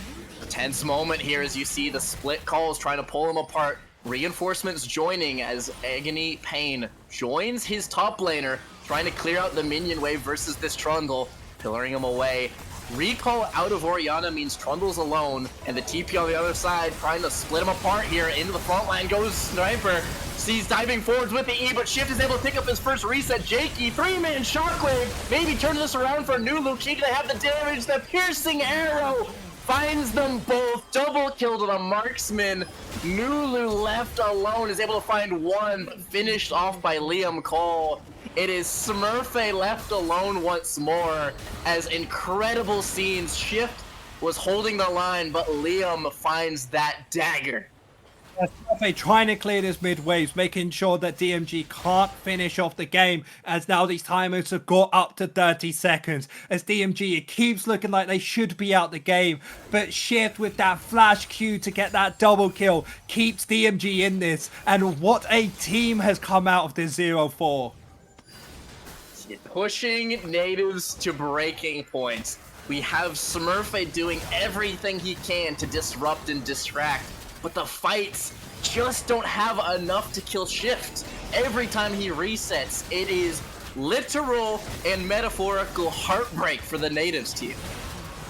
Tense moment here as you see the split calls trying to pull them apart. Reinforcements joining as Agony Pain joins his top laner, trying to clear out the minion wave versus this Trundle, pillaring him away. Recall out of Orianna means Trundle's alone, and the TP on the other side trying to split him apart here. Into the front line goes Sniper. Sees diving forwards with the E, but Shift is able to pick up his first reset. Jakey, 3-man Shockwave, maybe turns this around for Nulu. Key to have the damage, the piercing arrow finds them both. Double kill to the marksman. Nulu left alone is able to find one, but finished off by Liam Cole. It is Smurfy left alone once more as incredible scenes. Shift was holding the line, but Liam finds that dagger. Smurfy trying to clear this mid waves, making sure that DMG can't finish off the game, as now these timers have got up to 30 seconds. As DMG, it keeps looking like they should be out the game, but Shift with that flash Q to get that double kill keeps DMG in this, and what a team has come out of this 0-4. Pushing Nativz to breaking points. We have Smurfy doing everything he can to disrupt and distract, but the fights just don't have enough to kill Shift. Every time he resets, it is literal and metaphorical heartbreak for the Nativz team.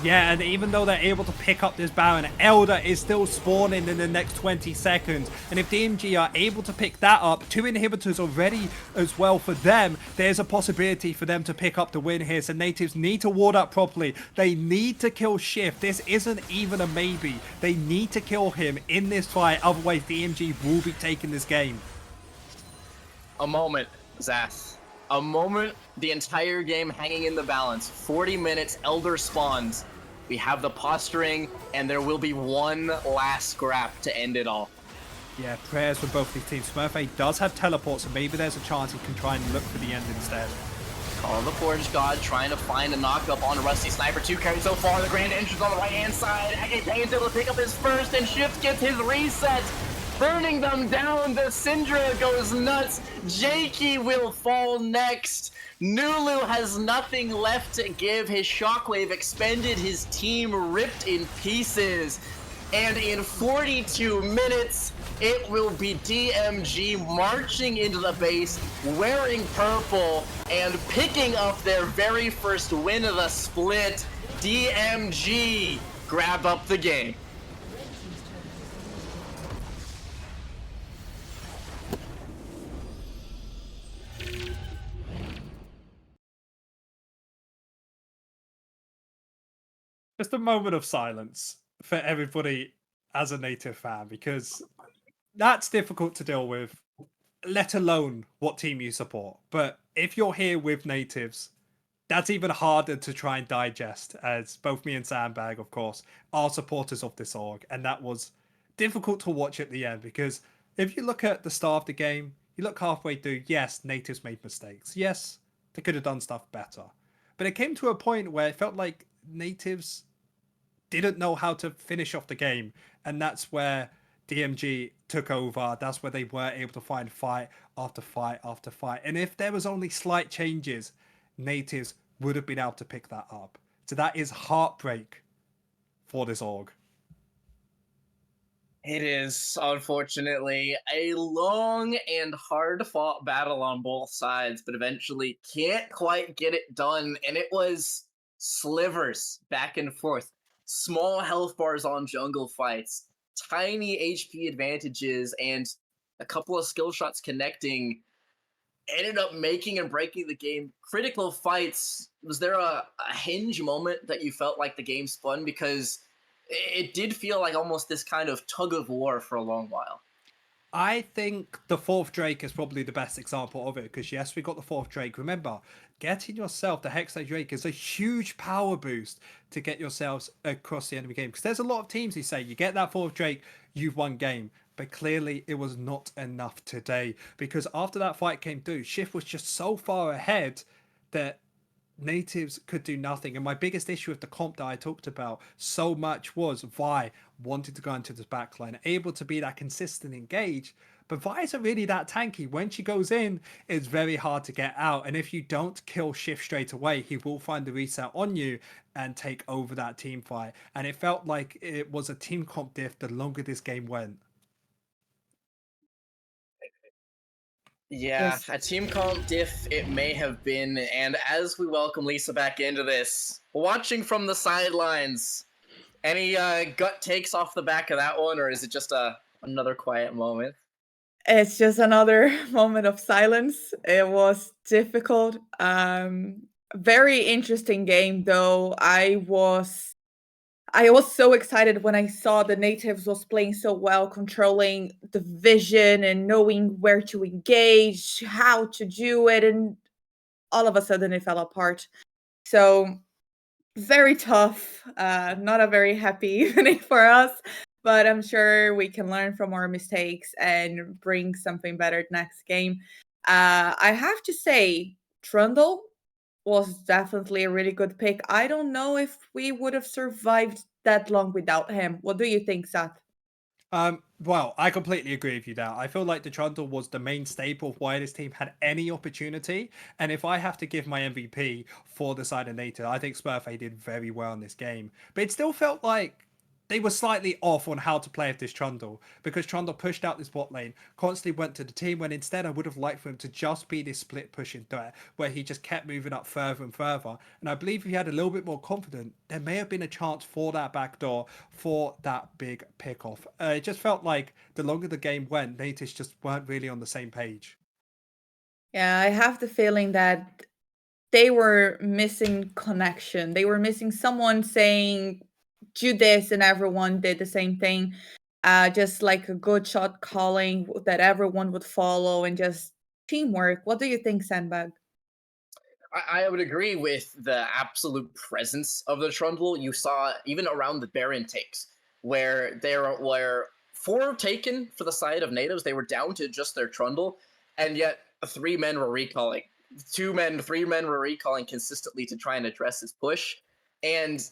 Yeah, and even though they're able to pick up this Baron, Elder is still spawning in the next 20 seconds. And if DMG are able to pick that up, 2 inhibitors already as well for them, there's a possibility for them to pick up the win here. So Nativz need to ward up properly. They need to kill Shift. This isn't even a maybe. They need to kill him in this fight, otherwise DMG will be taking this game. A moment, Zath. A moment, the entire game hanging in the balance. 40 minutes, Elder spawns. We have the posturing, and there will be one last scrap to end it all. Yeah, prayers for both these teams. Smurfy does have teleport, so maybe there's a chance he can try and look for the end instead. Call of the Forge God trying to find a knock-up on Rusty Sniper. 2 carries so far. The Grand Entrance on the right-hand side. Agate Payne's able to pick up his first, and Shift gets his reset. Burning them down. The Syndra goes nuts. Jakey will fall next. Nulu has nothing left to give. His Shockwave expended. His team ripped in pieces. And in 42 minutes, it will be DMG marching into the base, wearing purple, and picking up their very first win of the split. DMG grab up the game. Just a moment of silence for everybody as a native fan, because that's difficult to deal with, let alone what team you support. But if you're here with Nativz, that's even harder to try and digest, as both me and Sandbag, of course, are supporters of this org. And that was difficult to watch at the end, because if you look at the start of the game, you look halfway through, yes, Nativz made mistakes. Yes, they could have done stuff better. But it came to a point where it felt like Nativz didn't know how to finish off the game, and that's where DMG took over. That's where they were able to find fight after fight after fight. And if there was only slight changes, Nativz would have been able to pick that up. So that is heartbreak for this org. It is, unfortunately, a long and hard-fought battle on both sides, but eventually can't quite get it done. And it was slivers back and forth, small health bars on jungle fights, tiny HP advantages, and a couple of skill shots connecting ended up making and breaking the game. Critical fights. Was there a hinge moment that you felt like the game spun? Because it did feel like almost this kind of tug of war for a long while. I think the fourth Drake is probably the best example of it because, yes, we got the fourth Drake. Remember, getting yourself the Hextech Drake is a huge power boost to get yourselves across the enemy game. Because there's a lot of teams who say you get that fourth Drake, you've won game. But clearly, it was not enough today because after that fight came through, Shift was just so far ahead that Nativz could do nothing. And my biggest issue with the comp that I talked about so much was Vi wanted to go into this backline, able to be that consistent engage. But Vi isn't really that tanky. When she goes in, it's very hard to get out. And if you don't kill Shift straight away, he will find the reset on you and take over that team fight. And it felt like it was a team comp diff the longer this game went. Yeah, Yes. a team comp diff it may have been, and as we welcome Lisa back into this, watching from the sidelines, any gut takes off the back of that one, or is it just another quiet moment? It's just another moment of silence. It was difficult. Very interesting game though. I was so excited when I saw the Nativz was playing so well, controlling the vision and knowing where to engage, how to do it, and all of a sudden it fell apart. So very tough. Not a very happy evening for us, but I'm sure we can learn from our mistakes and bring something better next game. I have to say, Trundle was definitely a really good pick. I don't know if we would have survived that long without him. What do you think, Seth? Well, I completely agree with you there. I feel like the Trundle was the main staple of why this team had any opportunity. And if I have to give my MVP for the side of Native, I think Smurfay did very well in this game. But it still felt like they were slightly off on how to play with this Trundle because Trundle pushed out this bot lane, constantly went to the team when instead I would have liked for him to just be this split pushing threat where he just kept moving up further and further. And I believe if he had a little bit more confidence, there may have been a chance for that backdoor, for that big pick off. It just felt like the longer the game went, Nativz just weren't really on the same page. Yeah, I have the feeling that they were missing connection. They were missing someone saying, do this, and everyone did the same thing. Just like a good shot calling that everyone would follow and just teamwork. What do you think, Sandbag? I would agree with the absolute presence of the Trundle. You saw even around the Baron takes, where there were 4 taken for the side of Nativz. They were down to just their Trundle, and yet 3 men were recalling. 2 men, 3 men were recalling consistently to try and address his push. And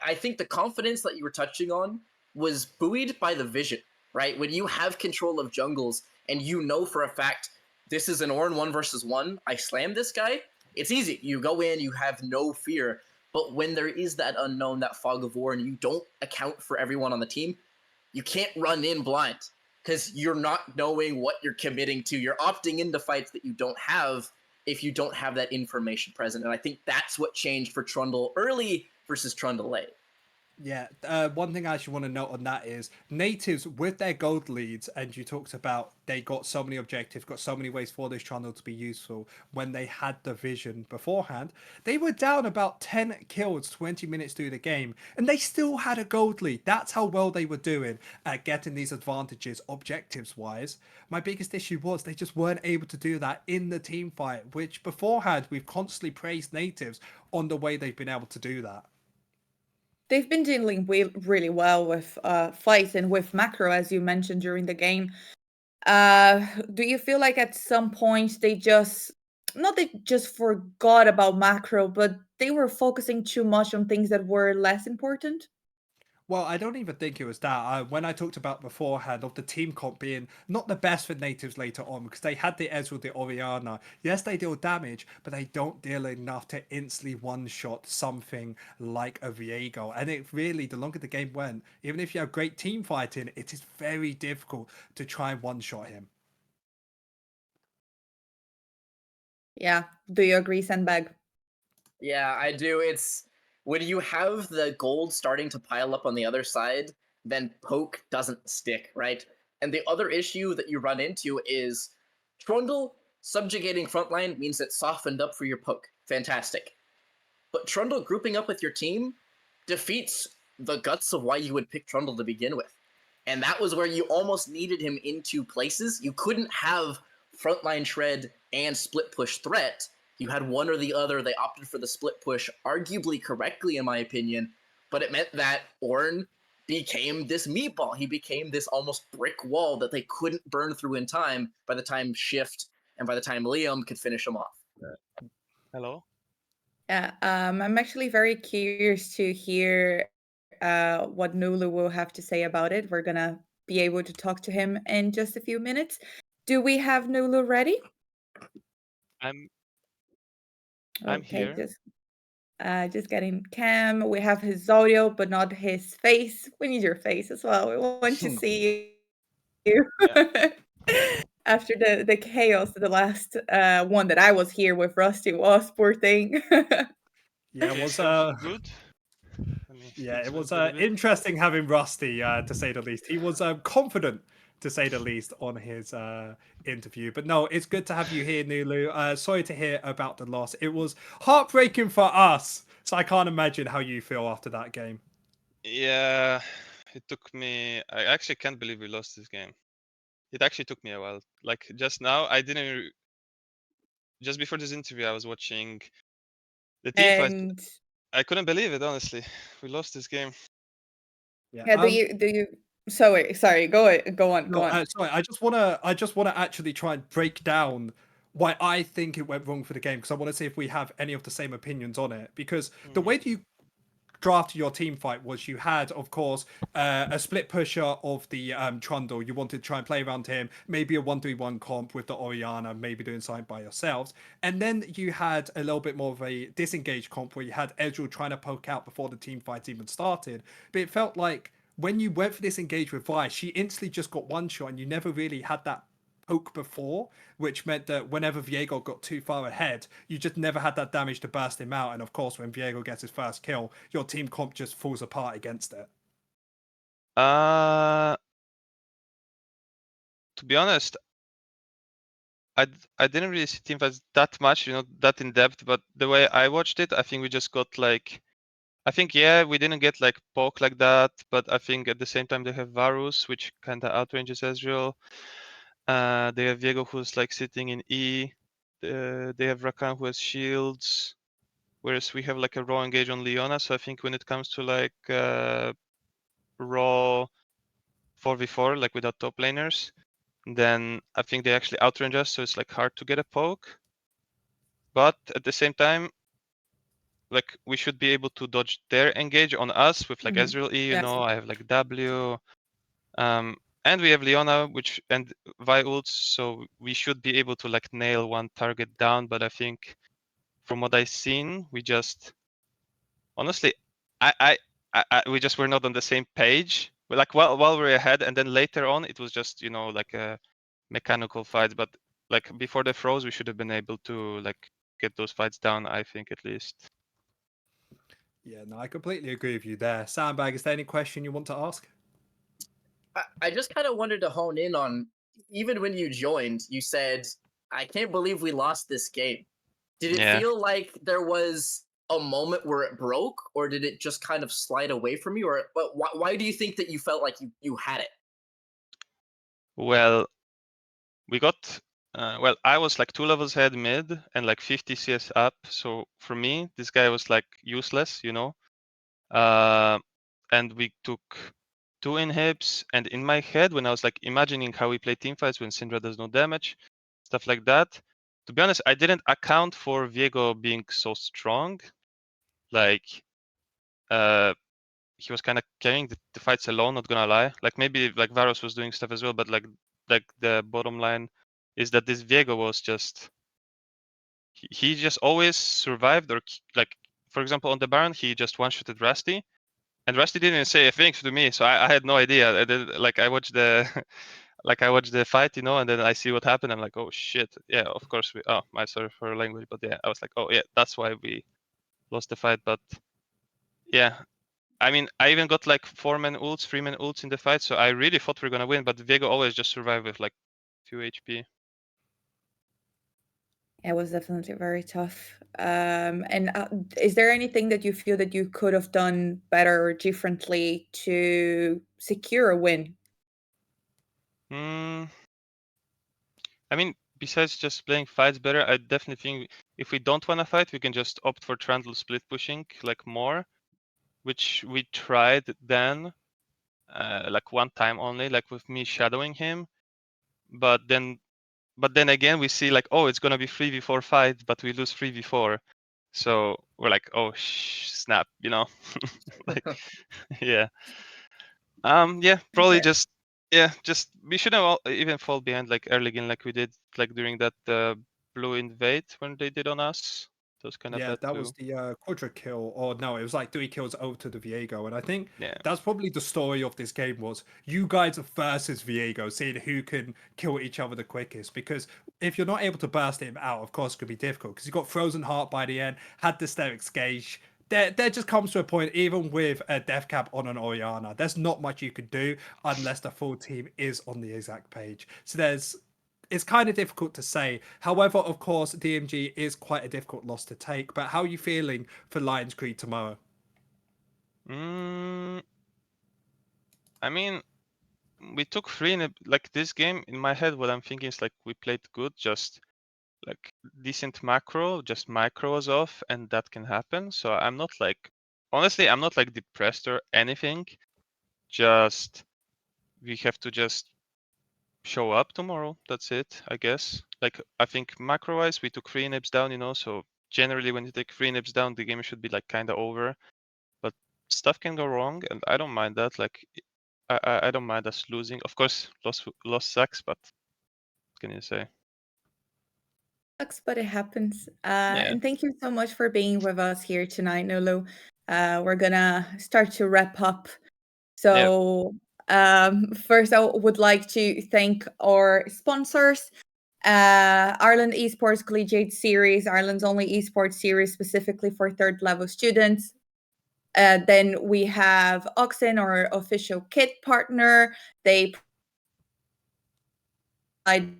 I think the confidence that you were touching on was buoyed by the vision, right? When you have control of jungles and you know for a fact this is an Ornn 1 versus 1, I slam this guy, it's easy. You go in, you have no fear. But when there is that unknown, that fog of war, and you don't account for everyone on the team, you can't run in blind because you're not knowing what you're committing to. You're opting into fights that you don't have if you don't have that information present. And I think that's what changed for Trundle early versus Trundle late. Yeah, one thing I actually want to note on that is Nativz with their gold leads, and you talked about they got so many objectives, got so many ways for this channel to be useful when they had the vision beforehand. They were down about 10 kills 20 minutes through the game, and they still had a gold lead. That's how well they were doing at getting these advantages objectives wise. My biggest issue was they just weren't able to do that in the team fight, which beforehand we've constantly praised Nativz on the way they've been able to do that. They've been dealing really well with fights and with macro, as you mentioned during the game. Do you feel like at some point they just, not they just forgot about macro, but they were focusing too much on things that were less important? Well, I don't even think it was that. When I talked about beforehand of the team comp being not the best for Nativz later on, because they had the Ezreal, the Orianna. Yes, they deal damage, but they don't deal enough to instantly one-shot something like a Viego. And it really, the longer the game went, even if you have great team fighting, it is very difficult to try and one-shot him. Yeah. Do you agree, Sandbag? Yeah, I do. It's when you have the gold starting to pile up on the other side, then poke doesn't stick, right? And the other issue that you run into is Trundle subjugating frontline means it softened up for your poke. Fantastic. But Trundle grouping up with your team defeats the guts of why you would pick Trundle to begin with. And that was where you almost needed him in two places. You couldn't have frontline shred and split push threat. You had one or the other. They opted for the split push, arguably correctly, in my opinion, but it meant that Ornn became this meatball. He became this almost brick wall that they couldn't burn through in time by the time Shift and by the time Liam could finish him off. Hello? Yeah, I'm actually very curious to hear what Nulu will have to say about it. We're gonna be able to talk to him in just a few minutes. Do we have Nulu ready? I'm Okay, here. just getting Cam. We have his audio, but not his face. We need your face as well. We want to see you. After the chaos of the last one that I was here with Rusty was, poor thing. Yeah, it Okay, was sounds good. yeah, it fix was my video bit. interesting having Rusty, to say the least. He was confident, to say the least, on his interview. But no, it's good to have you here, Nulu. Sorry to hear about the loss. It was heartbreaking for us, so I can't imagine how you feel after that game. Yeah, it took me. I actually can't believe we lost this game. It actually took me a while. Like just now, I didn't. Just before this interview, I was watching the team fight. And I couldn't believe it, honestly. We lost this game. yeah, do you? Sorry. Go on. No, sorry. I just wanna actually try and break down why I think it went wrong for the game, because I want to see if we have any of the same opinions on it. Because the way that you drafted your team fight was you had, of course, a split pusher of the Trundle. You wanted to try and play around him, maybe a 1-3-1 comp with the Orianna, maybe doing something by yourselves. And then you had a little bit more of a disengaged comp where you had Ezreal trying to poke out before the team fight even started. But it felt like when you went for this engage with Vi, she instantly just got one shot and you never really had that poke before, which meant that whenever Viego got too far ahead, you just never had that damage to burst him out. And of course, when Viego gets his first kill, your team comp just falls apart against it. To be honest, I didn't really see team fights that much, that in depth. But the way I watched it, I think we just got like, I think we didn't get like poke like that, but I think at the same time they have Varus, which kind of outranges Ezreal. They have Viego who's like sitting in E. They have Rakan who has shields, whereas we have like a raw engage on Leona. So I think when it comes to like raw 4v4, like without top laners, then I think they actually outrange us. So it's like hard to get a poke. But at the same time, like we should be able to dodge their engage on us with like Ezreal E. Yes. I have like W. And we have Leona, and Vi ults, so we should be able to like nail one target down. But I think from what I've seen, we just honestly, we just were not on the same page. Like while we're ahead, and then later on, it was just like a mechanical fight. But like before the froze, we should have been able to like get those fights down. I think at least. Yeah, no, I completely agree with you there. Sandbag, is there any question you want to ask? I just kind of wanted to hone in on, even when you joined, you said, I can't believe we lost this game. Did it feel like there was a moment where it broke, or did it just kind of slide away from you? Or but why do you think that you felt like you had it? Well, we got I was like 2 levels ahead mid and like 50 CS up. So for me, this guy was like useless, and we took 2 inhibs. And in my head, when I was like imagining how we play teamfights when Syndra does no damage, stuff like that, to be honest, I didn't account for Viego being so strong. Like he was kind of carrying the fights alone. Not gonna lie, like maybe like Varus was doing stuff as well, but like the bottom line is that this Viego was just he just always survived, or like for example on the Baron he just one-shotted Rusty, and Rusty didn't even say a thing to me, so I had no idea. I did, like I watched the like I watched the fight, you know, and then I see what happened. I'm like, oh shit, yeah, of course we. Oh, my sorry for language, but yeah, I was like, oh yeah, that's why we lost the fight. But yeah, I mean, I even got like 4-man ults, 3-man ults in the fight, so I really thought we were gonna win. But Viego always just survived with like 2 HP. It was definitely very tough. And is there anything that you feel that you could have done better or differently to secure a win? I mean, besides just playing fights better, I definitely think if we don't want to fight, we can just opt for Trundle split pushing like more, which we tried then, like one time only, like with me shadowing him. But then again, we see like, oh, it's gonna be 3v4 fight, but we lose 3v4. So we're like, oh snap, you know, like, yeah. Yeah, probably Yeah. just we shouldn't even fall behind like early game like we did like during that blue invade when they did on us. That was kind of Yeah, bad that too. was the quadra kill, or no, it was like 3 kills over to the Viego, and I think Yeah. that's probably the story of this game was you guys versus Viego, seeing who can kill each other the quickest. Because if you're not able to burst him out, of course, it could be difficult. Because you got Frozen Heart by the end, had the Hysterics Gauge. There just comes to a point, even with a death cap on an Oriana, there's not much you can do unless the full team is on the exact page. So it's kind of difficult to say. However, of course, DMG is quite a difficult loss to take. But how are you feeling for Lions Creed tomorrow? I mean, we took 3 in like this game. In my head, what I'm thinking is like we played good, just like decent macro, just micro was off, and that can happen. So I'm not like, honestly, I'm not like depressed or anything. Just we have to just show up tomorrow. That's it, I guess. Like I think macro wise, we took 3 nips down, you know. So generally, when you take 3 nips down, the game should be like kind of over. But stuff can go wrong, and I don't mind that. Like I don't mind us losing. Of course, loss sucks, but what can you say? Sucks, but it happens. Yeah. And thank you so much for being with us here tonight, Nolo. We're gonna start to wrap up. Yeah. So first, I would like to thank our sponsors. Ireland Esports Collegiate Series, Ireland's only esports series specifically for third level students. Then we have Oxen, our official kit partner. They provide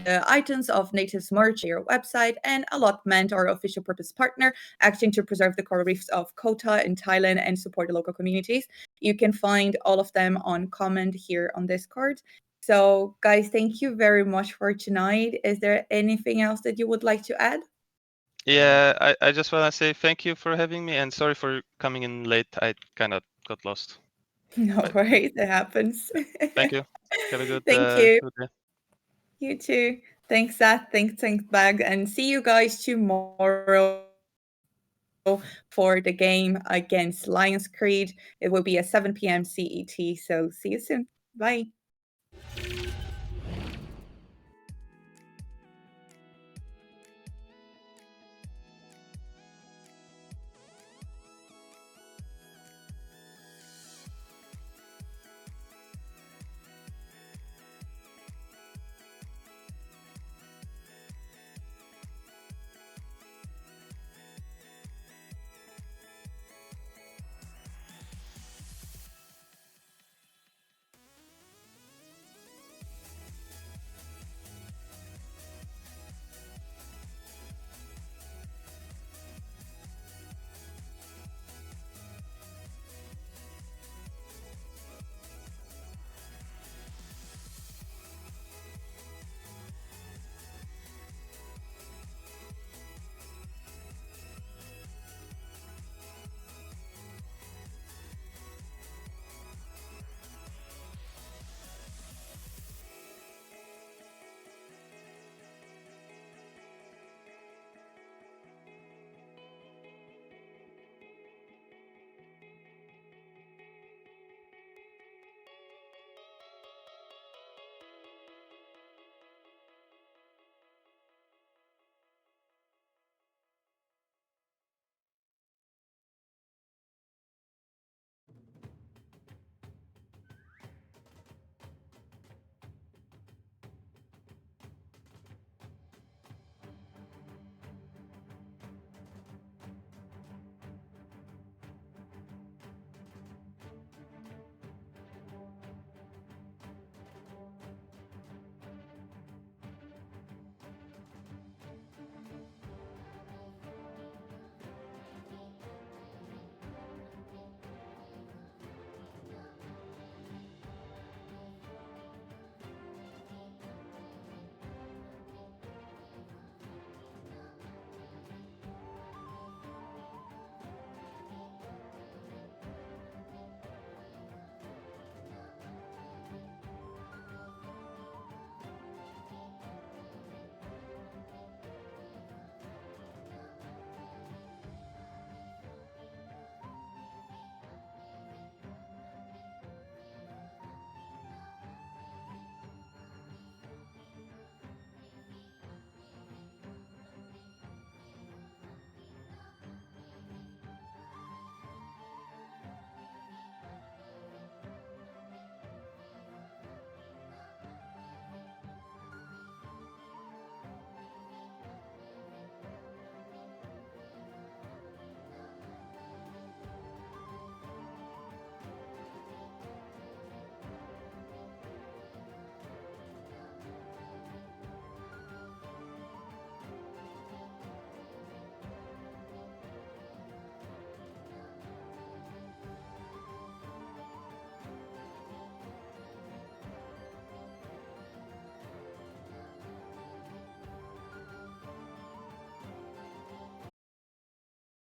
the items of Nativz merch, your website, and Allotment, our official purpose partner, acting to preserve the coral reefs of Kota in Thailand and support the local communities. You can find all of them on comment here on Discord. So, guys, thank you very much for tonight. Is there anything else that you would like to add? Yeah, I just want to say thank you for having me, and sorry for coming in late. I kind of got lost. No But worries, it happens. thank you. Have a Thank you. good day. You too. Thanks, Seth. Thanks, Bag. And see you guys tomorrow for the game against Lions Creed. It will be at 7 p.m. CET. So see you soon. Bye.